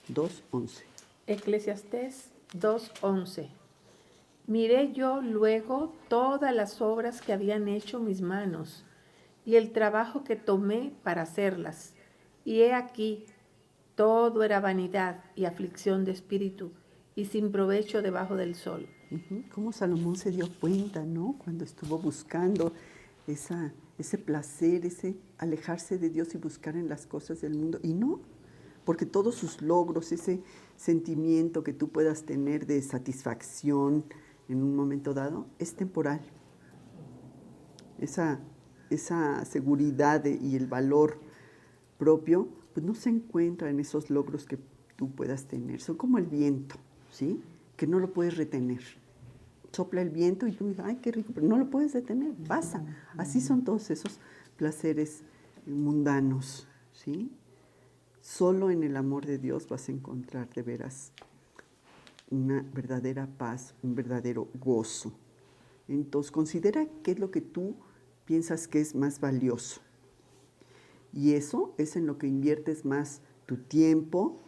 2:11. Eclesiastés 2:11. Miré yo luego todas las obras que habían hecho mis manos y el trabajo que tomé para hacerlas. Y he aquí, todo era vanidad y aflicción de espíritu y sin provecho debajo del sol. Cómo Salomón se dio cuenta, ¿no? Cuando estuvo buscando ese placer, ese alejarse de Dios y buscar en las cosas del mundo. Y no, porque todos sus logros, ese sentimiento que tú puedas tener de satisfacción en un momento dado, es temporal. Esa seguridad y el valor propio, pues no se encuentra en esos logros que tú puedas tener. Son como el viento, ¿sí? Que no lo puedes retener. Sopla el viento y tú dices, ay, qué rico, pero no lo puedes detener, pasa. Así son todos esos placeres mundanos, ¿sí? Solo en el amor de Dios vas a encontrar de veras una verdadera paz, un verdadero gozo. Entonces, considera qué es lo que tú piensas que es más valioso. Y eso es en lo que inviertes más tu tiempo,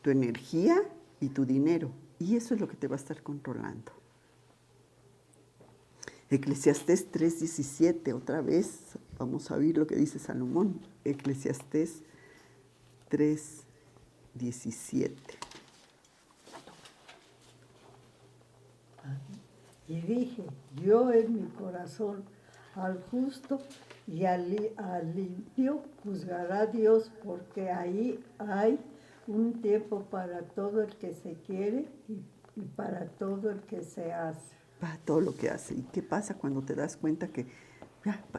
tu energía y tu dinero. Y eso es lo que te va a estar controlando. Eclesiastés 3:17, otra vez, vamos a oír lo que dice Salomón. Eclesiastés 3:17. Y dije, yo en mi corazón al justo y al limpio juzgará Dios, porque ahí hay un tiempo para todo el que se quiere y para todo el que se hace. Para todo lo que hace. ¿Y qué pasa cuando te das cuenta que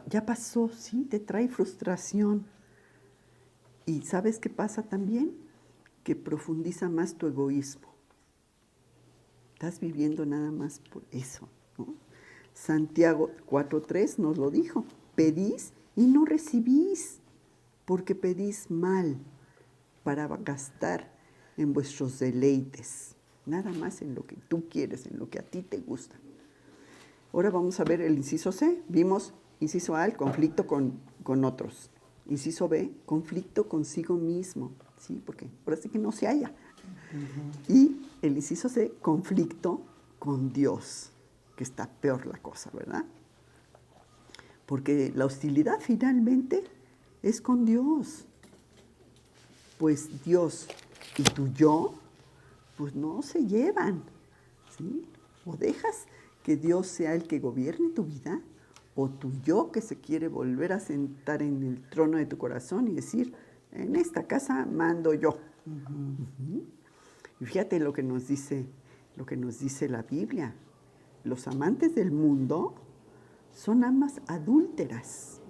ya pasó? Sí, te trae frustración. ¿Y sabes qué pasa también? Que profundiza más tu egoísmo. Estás viviendo nada más por eso, ¿no? Santiago 4:3 nos lo dijo. Pedís y no recibís, porque pedís mal para gastar en vuestros deleites. Nada más en lo que tú quieres, en lo que a ti te gusta. Ahora vamos a ver el inciso C. Vimos, inciso A, el conflicto con otros. Inciso B, conflicto consigo mismo, ¿sí? Porque ahora sí que no se halla. Y el inciso C, conflicto con Dios, que está peor la cosa, ¿verdad? Porque la hostilidad finalmente es con Dios. Pues Dios y tu yo, pues no se llevan, ¿sí? O dejas que Dios sea el que gobierne tu vida, o tu yo que se quiere volver a sentar en el trono de tu corazón y decir, en esta casa mando yo. Y fíjate lo que nos dice la Biblia. Los amantes del mundo son almas adúlteras.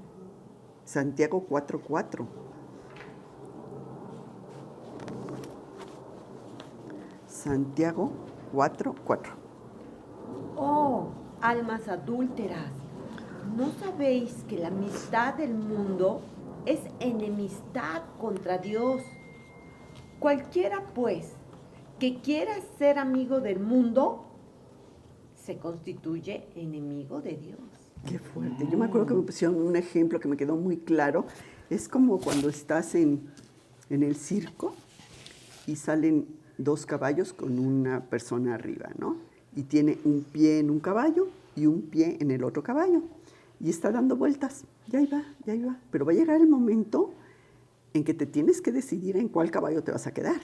Santiago 4:4. Santiago 4:4. Oh, almas adúlteras, ¿no sabéis que la amistad del mundo es enemistad contra Dios. Cualquiera, pues, que quiera ser amigo del mundo, se constituye enemigo de Dios. Qué fuerte. Yo me acuerdo que me pusieron un ejemplo que me quedó muy claro. Es como cuando estás en el circo y salen 2 caballos con una persona arriba, ¿no? Y tiene un pie en un caballo y un pie en el otro caballo. Y está dando vueltas. Ya iba, ya iba. Pero va a llegar el momento en que te tienes que decidir en cuál caballo te vas a quedar.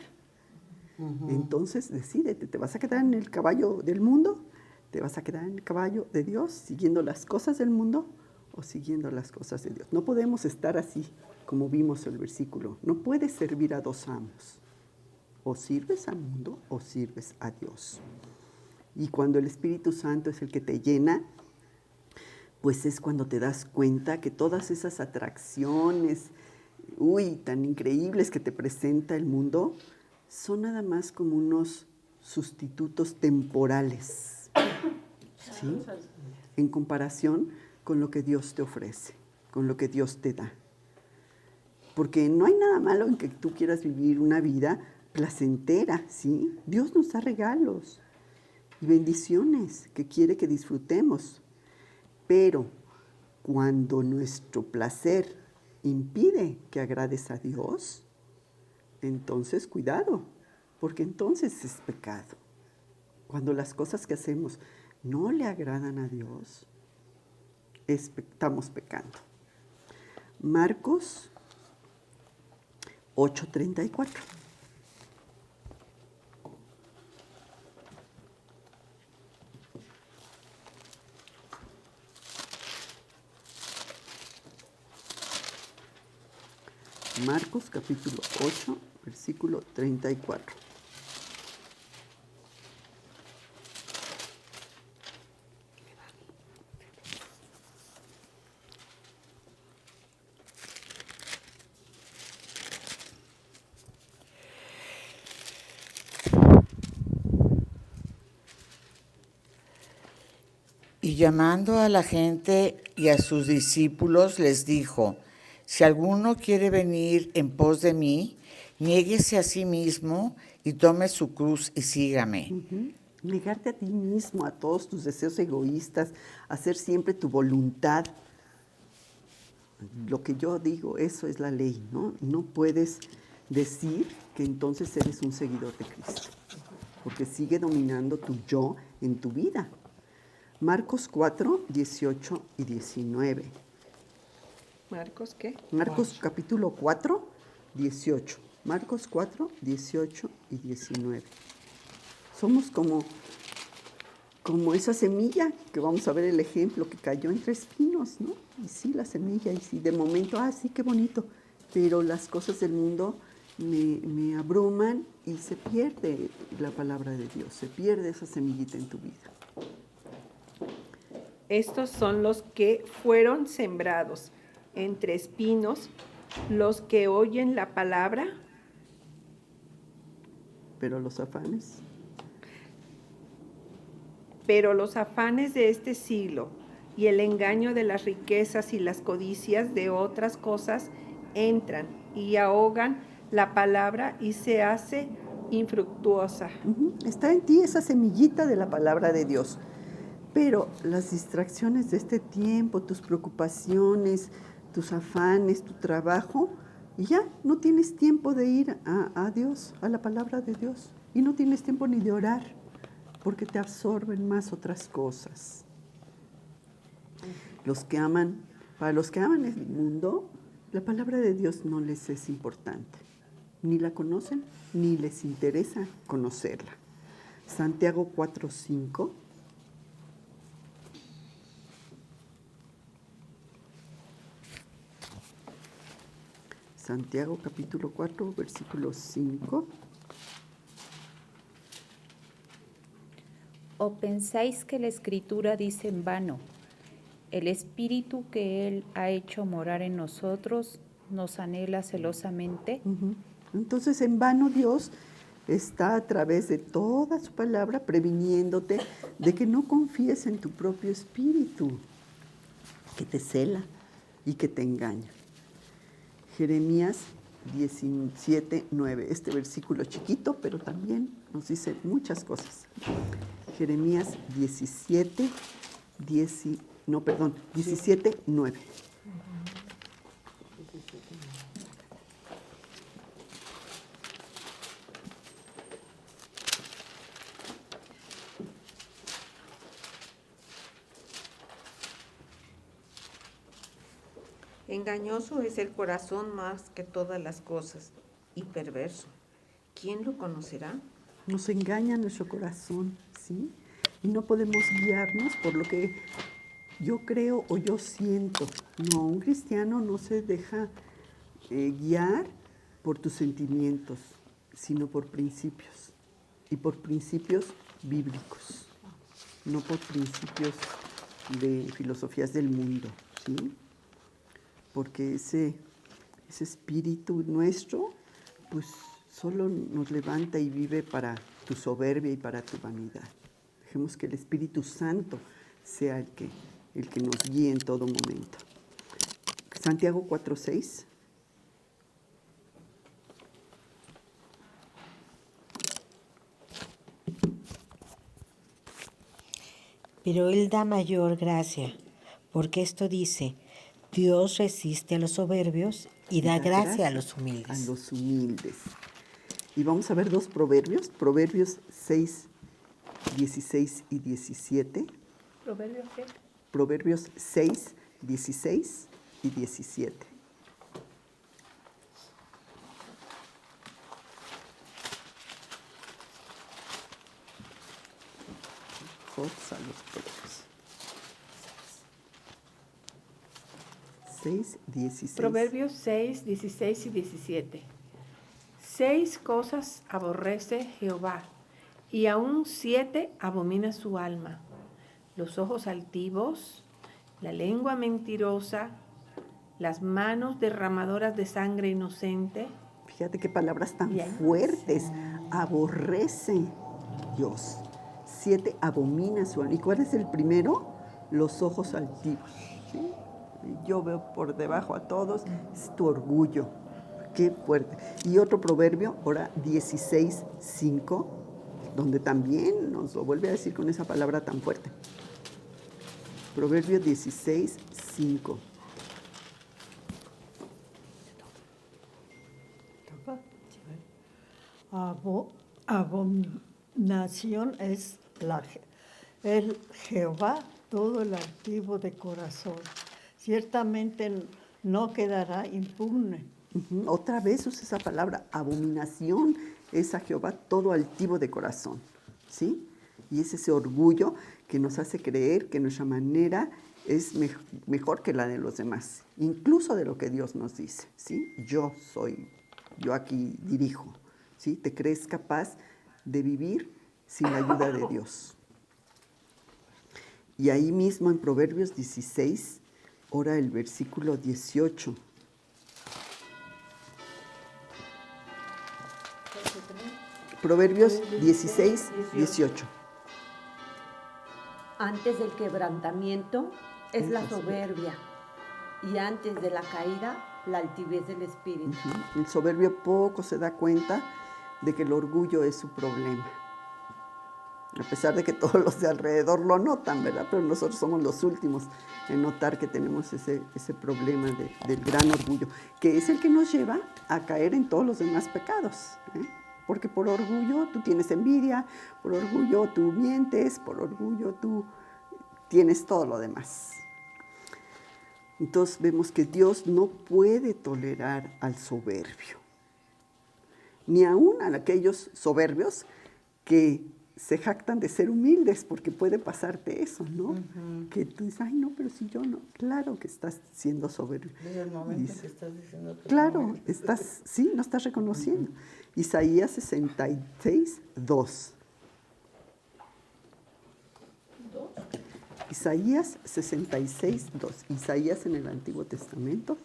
Entonces, decídete, ¿te vas a quedar en el caballo del mundo? ¿Te vas a quedar en el caballo de Dios, siguiendo las cosas del mundo o siguiendo las cosas de Dios? No podemos estar así, como vimos el versículo. No puedes servir a 2 amos. O sirves al mundo o sirves a Dios. Y cuando el Espíritu Santo es el que te llena, pues es cuando te das cuenta que todas esas atracciones, tan increíbles que te presenta el mundo, son nada más como unos sustitutos temporales, ¿sí? En comparación con lo que Dios te ofrece, con lo que Dios te da. Porque no hay nada malo en que tú quieras vivir una vida placentera, ¿sí? Dios nos da regalos y bendiciones que quiere que disfrutemos. Pero cuando nuestro placer impide que agrades a Dios, entonces cuidado, porque entonces es pecado. Cuando las cosas que hacemos no le agradan a Dios, estamos pecando. Marcos 8:34. Marcos capítulo 8, versículo 34. Y llamando a la gente y a sus discípulos les dijo: si alguno quiere venir en pos de mí, niéguese a sí mismo y tome su cruz y sígame. Negarte a ti mismo, a todos tus deseos egoístas, hacer siempre tu voluntad. Lo que yo digo, eso es la ley, ¿no? No puedes decir que entonces eres un seguidor de Cristo, porque sigue dominando tu yo en tu vida. Marcos 4, 18 y 19. ¿Marcos qué? Marcos capítulo 4, 18. Marcos 4, 18 y 19. Somos como esa semilla, que vamos a ver el ejemplo, que cayó entre espinos, ¿no? Y sí, la semilla, y sí, de momento, sí, qué bonito, pero las cosas del mundo me abruman y se pierde la palabra de Dios, se pierde esa semillita en tu vida. Estos son los que fueron sembrados entre espinos, los que oyen la palabra. Pero los afanes de este siglo y el engaño de las riquezas y las codicias de otras cosas entran y ahogan la palabra y se hace infructuosa. Está en ti esa semillita de la palabra de Dios. Pero las distracciones de este tiempo, tus preocupaciones, tus afanes, tu trabajo, y ya no tienes tiempo de ir a Dios, a la palabra de Dios. Y no tienes tiempo ni de orar, porque te absorben más otras cosas. Para los que aman el mundo, la palabra de Dios no les es importante. Ni la conocen, ni les interesa conocerla. Santiago 4:5. Santiago capítulo 4, versículo 5. ¿O pensáis que la Escritura dice en vano: el Espíritu que Él ha hecho morar en nosotros nos anhela celosamente? Entonces, en vano Dios está a través de toda su palabra previniéndote de que no confíes en tu propio espíritu, que te cela y que te engaña. Jeremías 17:9. Este versículo chiquito, pero también nos dice muchas cosas. Jeremías 17:9. Engañoso es el corazón más que todas las cosas y perverso. ¿Quién lo conocerá? Nos engaña nuestro corazón, ¿sí? Y no podemos guiarnos por lo que yo creo o yo siento. No, un cristiano no se deja guiar por tus sentimientos, sino por principios. Y por principios bíblicos, no por principios de filosofías del mundo, ¿sí? Porque ese espíritu nuestro, pues solo nos levanta y vive para tu soberbia y para tu vanidad. Dejemos que el Espíritu Santo sea el que nos guíe en todo momento. Santiago 4:6. Pero Él da mayor gracia, porque esto dice, Dios resiste a los soberbios y da gracia a los humildes. A los humildes. Y vamos a ver dos proverbios, Proverbios 6, 16 y 17. ¿Proverbios qué? Proverbios 6, 16 y 17. Forza los proverbios. 6, 16. Proverbios 6, 16 y 17. 6 cosas aborrece Jehová, y aún 7 abomina su alma: los ojos altivos, la lengua mentirosa, las manos derramadoras de sangre inocente. Fíjate qué palabras tan Bien. fuertes. Aborrece Dios. 7 abomina su alma. ¿Y cuál es el primero? Los ojos altivos. ¿Sí? Yo veo por debajo a todos. Es tu orgullo. Qué fuerte. Y otro proverbio, ahora 16:5, donde también nos lo vuelve a decir con esa palabra tan fuerte. Proverbio 16:5. Abominación es el Jehová todo el altivo de corazón. Ciertamente no quedará impune. Otra vez usa esa palabra, abominación es a Jehová todo altivo de corazón, ¿sí? Y es ese orgullo que nos hace creer que nuestra manera es mejor que la de los demás, incluso de lo que Dios nos dice, ¿sí? Yo aquí dirijo, ¿sí? Te crees capaz de vivir sin la ayuda de Dios. Y ahí mismo en Proverbios 16, ahora el versículo 18. Proverbios 16, 18. Antes del quebrantamiento es la soberbia, y antes de la caída, la altivez del espíritu. El soberbio poco se da cuenta de que el orgullo es su problema. A pesar de que todos los de alrededor lo notan, ¿verdad? Pero nosotros somos los últimos en notar que tenemos ese problema del gran orgullo, que es el que nos lleva a caer en todos los demás pecados, ¿eh? Porque por orgullo tú tienes envidia, por orgullo tú mientes, por orgullo tú tienes todo lo demás. Entonces vemos que Dios no puede tolerar al soberbio, ni aún a aquellos soberbios que se jactan de ser humildes, porque puede pasarte eso, ¿no? Que tú dices, ay, no, pero si yo no. Claro que estás siendo soberbio. Desde el momento que estás diciendo que claro, no estás reconociendo. Isaías 66, 2. Isaías 66, 2. Isaías en el Antiguo Testamento.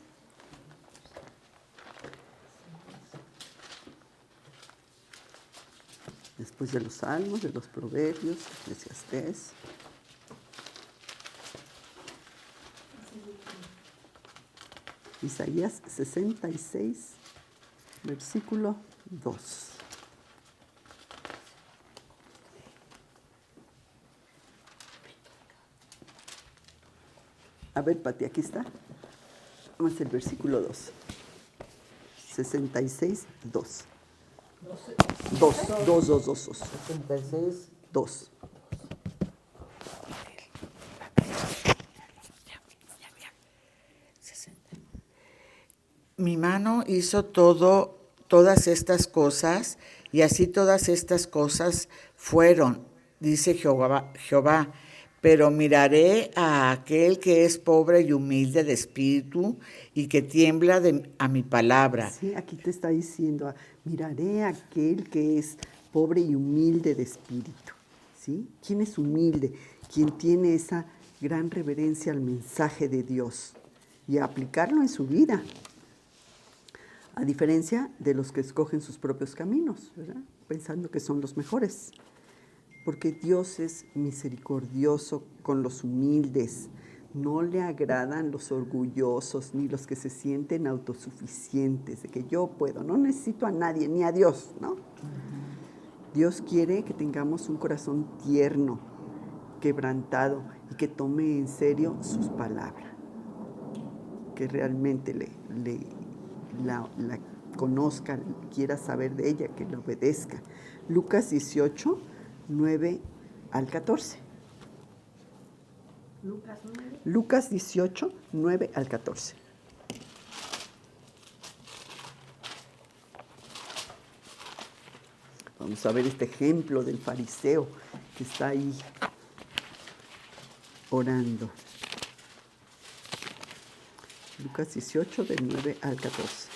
Después de los Salmos, de los Proverbios, Eclesiastés. Isaías 66, versículo 2. A ver, Pati, aquí está. Vamos al versículo 2. 66, 2. 2. 66. 2. Mi mano hizo todas estas cosas, y así todas estas cosas fueron, dice Jehová. Pero miraré a aquel que es pobre y humilde de espíritu y que tiembla a mi palabra. Sí, aquí te está diciendo, miraré a aquel que es pobre y humilde de espíritu. ¿Sí? ¿Quién es humilde? Quien tiene esa gran reverencia al mensaje de Dios y a aplicarlo en su vida. A diferencia de los que escogen sus propios caminos, ¿verdad? Pensando que son los mejores. Porque Dios es misericordioso con los humildes. No le agradan los orgullosos ni los que se sienten autosuficientes, de que yo puedo, no necesito a nadie, ni a Dios, ¿no? Dios quiere que tengamos un corazón tierno, quebrantado y que tome en serio sus palabras. Que realmente la conozca, quiera saber de ella, que la obedezca. Lucas 18, 9 al 14. Lucas 18, 9 al 14. Vamos a ver este ejemplo del fariseo que está ahí orando. Lucas 18, del 9 al 14.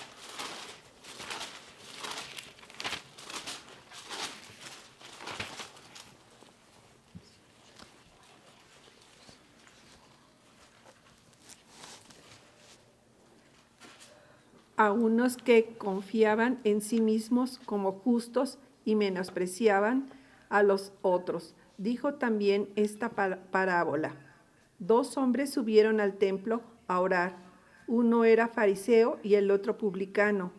A unos que confiaban en sí mismos como justos y menospreciaban a los otros. Dijo también esta parábola. 2 hombres subieron al templo a orar. Uno era fariseo y el otro publicano.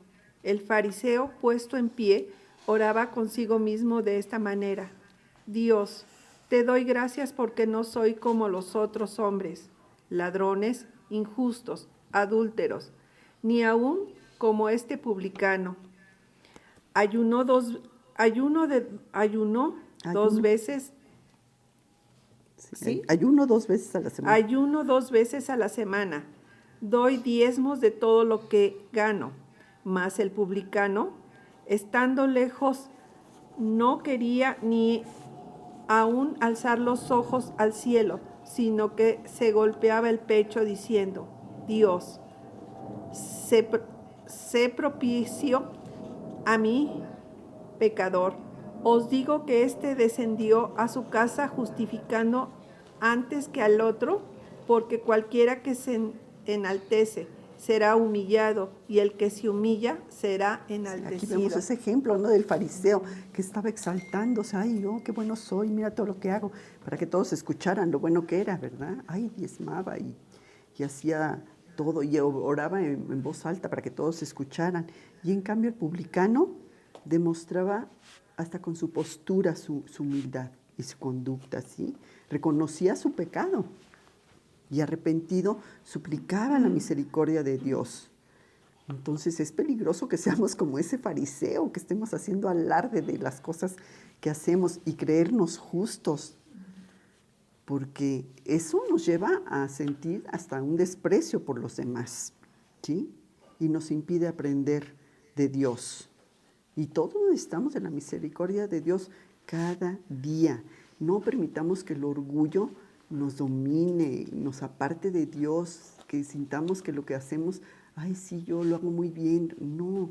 El fariseo, puesto en pie, oraba consigo mismo de esta manera. Dios, te doy gracias porque no soy como los otros hombres, ladrones, injustos, adúlteros, ni aún como este publicano. Ayunó dos veces. ¿Sí? Ayuno 2 veces a la semana. Ayuno 2 veces a la semana. Doy diezmos de todo lo que gano. Mas el publicano, estando lejos, no quería ni aún alzar los ojos al cielo, sino que se golpeaba el pecho diciendo, Dios, sé propicio a mí, pecador. Os digo que éste descendió a su casa justificando antes que al otro, porque cualquiera que se enaltece será humillado, y el que se humilla será enaltecido. Aquí vemos ese ejemplo, ¿no?, del fariseo que estaba exaltándose. Ay, yo, qué bueno soy, mira todo lo que hago, para que todos escucharan lo bueno que era, ¿verdad? Ay, diezmaba y hacía todo, y oraba en voz alta para que todos escucharan. Y en cambio el publicano demostraba hasta con su postura su humildad y su conducta, ¿sí? Reconocía su pecado y arrepentido suplicaba la misericordia de Dios. Entonces es peligroso que seamos como ese fariseo, que estemos haciendo alarde de las cosas que hacemos y creernos justos, porque eso nos lleva a sentir hasta un desprecio por los demás, ¿sí? Y nos impide aprender de Dios. Y todos necesitamos de la misericordia de Dios cada día. No permitamos que el orgullo nos domine, nos aparte de Dios, que sintamos que lo que hacemos, ay, sí, yo lo hago muy bien. No,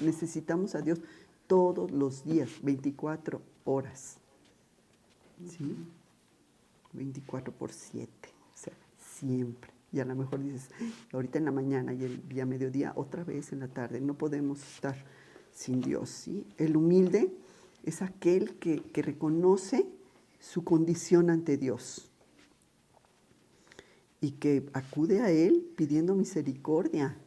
necesitamos a Dios todos los días, 24 horas. ¿Sí? 24/7, o sea, siempre. Y a lo mejor dices, ahorita en la mañana y el día mediodía, otra vez en la tarde, no podemos estar sin Dios, ¿sí? El humilde es aquel que reconoce su condición ante Dios y que acude a Él pidiendo misericordia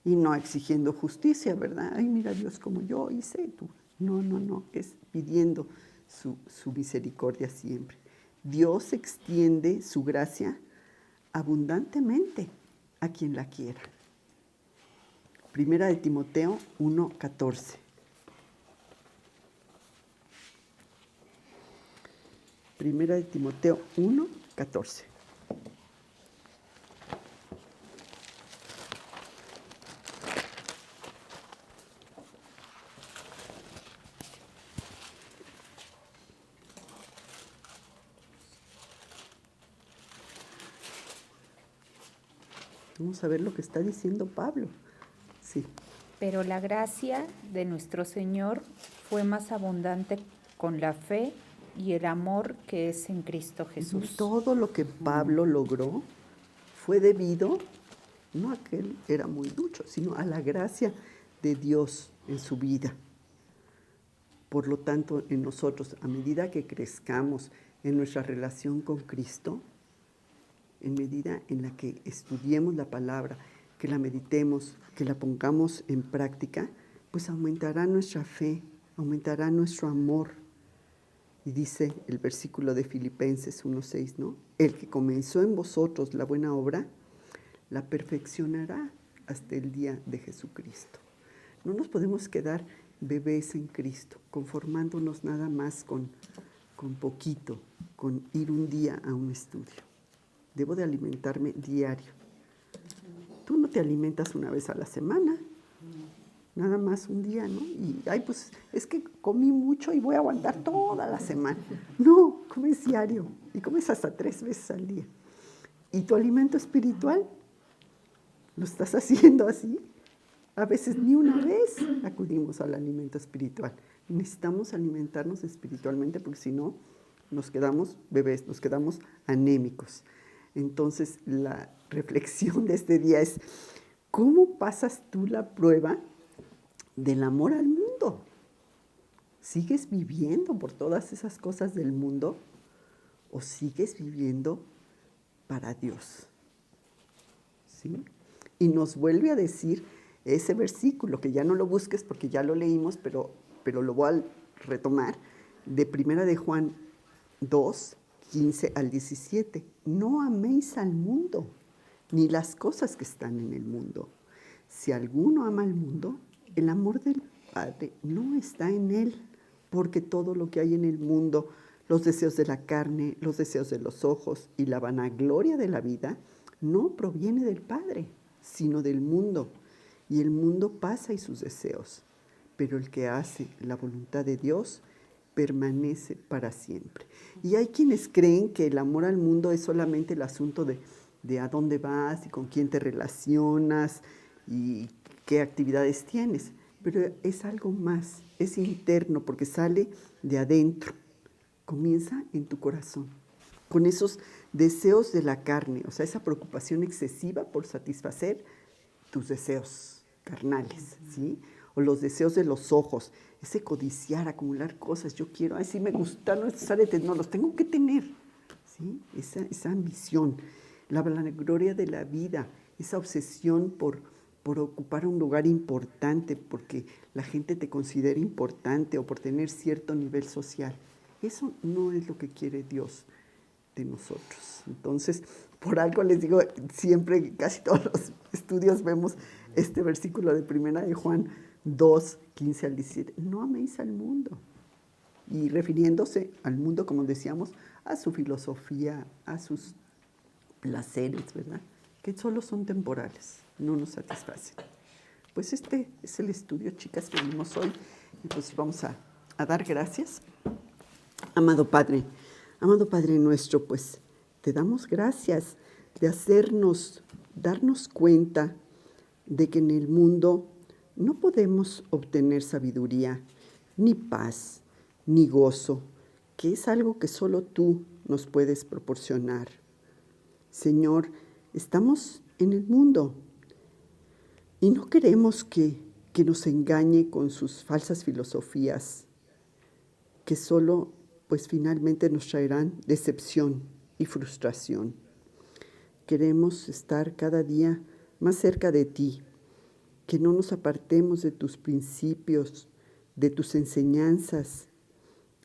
Y no exigiendo justicia, ¿verdad? Ay, mira Dios como yo hice tú. No, es pidiendo su misericordia siempre. Dios extiende su gracia abundantemente a quien la quiera. Primera de Timoteo 1:14. Primera de Timoteo 1:14. Vamos a ver lo que está diciendo Pablo. Sí. Pero la gracia de nuestro Señor fue más abundante con la fe y el amor que es en Cristo Jesús. Todo lo que Pablo logró fue debido, no a que él era muy ducho, sino a la gracia de Dios en su vida. Por lo tanto, en nosotros, a medida que crezcamos en nuestra relación con Cristo, en medida en la que estudiemos la palabra, que la meditemos, que la pongamos en práctica, pues aumentará nuestra fe, aumentará nuestro amor. Y dice el versículo de Filipenses 1:6, ¿no? El que comenzó en vosotros la buena obra, la perfeccionará hasta el día de Jesucristo. No nos podemos quedar bebés en Cristo, conformándonos nada más con poquito, con ir un día a un estudio. Debo de alimentarme diario. Tú no te alimentas una vez a la semana, nada más un día, ¿no? Y, ay, pues es que comí mucho y voy a aguantar toda la semana. No, comes diario y comes hasta 3 veces al día. ¿Y tu alimento espiritual? ¿Lo estás haciendo así? A veces ni una vez acudimos al alimento espiritual. Necesitamos alimentarnos espiritualmente porque si no, nos quedamos bebés, nos quedamos anémicos. Entonces, la reflexión de este día es, ¿cómo pasas tú la prueba del amor al mundo? ¿Sigues viviendo por todas esas cosas del mundo o sigues viviendo para Dios? ¿Sí? Y nos vuelve a decir ese versículo, que ya no lo busques porque ya lo leímos, pero lo voy a retomar, de Primera de Juan 2, 15 al 17. No améis al mundo, ni las cosas que están en el mundo. Si alguno ama al mundo, el amor del Padre no está en él, porque todo lo que hay en el mundo, los deseos de la carne, los deseos de los ojos y la vanagloria de la vida, no proviene del Padre, sino del mundo. Y el mundo pasa y sus deseos, pero el que hace la voluntad de Dios permanece para siempre. Y hay quienes creen que el amor al mundo es solamente el asunto de a dónde vas y con quién te relacionas y qué actividades tienes, pero es algo más, es interno porque sale de adentro, comienza en tu corazón, con esos deseos de la carne, o sea, esa preocupación excesiva por satisfacer tus deseos carnales, ¿sí? O los deseos de los ojos, ese codiciar, acumular cosas, yo quiero, ay, sí me gustaron estos aretes, no, los tengo que tener, ¿sí? Esa ambición, la vanagloria de la vida, esa obsesión por ocupar un lugar importante, porque la gente te considera importante o por tener cierto nivel social. Eso no es lo que quiere Dios de nosotros. Entonces, por algo les digo, siempre, casi todos los estudios vemos este versículo de Primera de Juan 2, 15 al 17. No améis al mundo. Y refiriéndose al mundo, como decíamos, a su filosofía, a sus placeres, ¿verdad? Que solo son temporales, no nos satisfacen. Pues este es el estudio, chicas, que vimos hoy. Y pues vamos a dar gracias. Amado Padre nuestro, pues te damos gracias de darnos cuenta de que en el mundo no podemos obtener sabiduría, ni paz, ni gozo, que es algo que solo tú nos puedes proporcionar. Señor, estamos en el mundo y no queremos que nos engañe con sus falsas filosofías, que solo pues finalmente nos traerán decepción y frustración. Queremos estar cada día más cerca de ti que no nos apartemos de tus principios, de tus enseñanzas,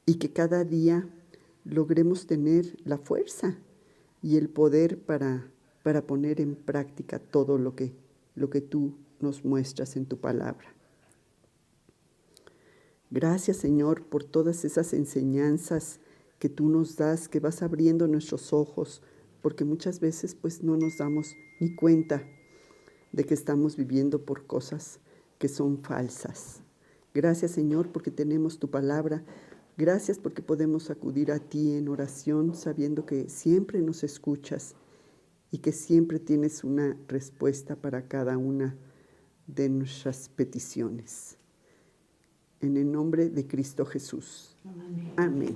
y que cada día logremos tener la fuerza y el poder para poner en práctica todo lo que tú nos muestras en tu palabra. Gracias, Señor, por todas esas enseñanzas que tú nos das, que vas abriendo nuestros ojos, porque muchas veces pues no nos damos ni cuenta de que estamos viviendo por cosas que son falsas. Gracias, Señor, porque tenemos tu palabra. Gracias porque podemos acudir a ti en oración, sabiendo que siempre nos escuchas y que siempre tienes una respuesta para cada una de nuestras peticiones. En el nombre de Cristo Jesús. Amén. Amén.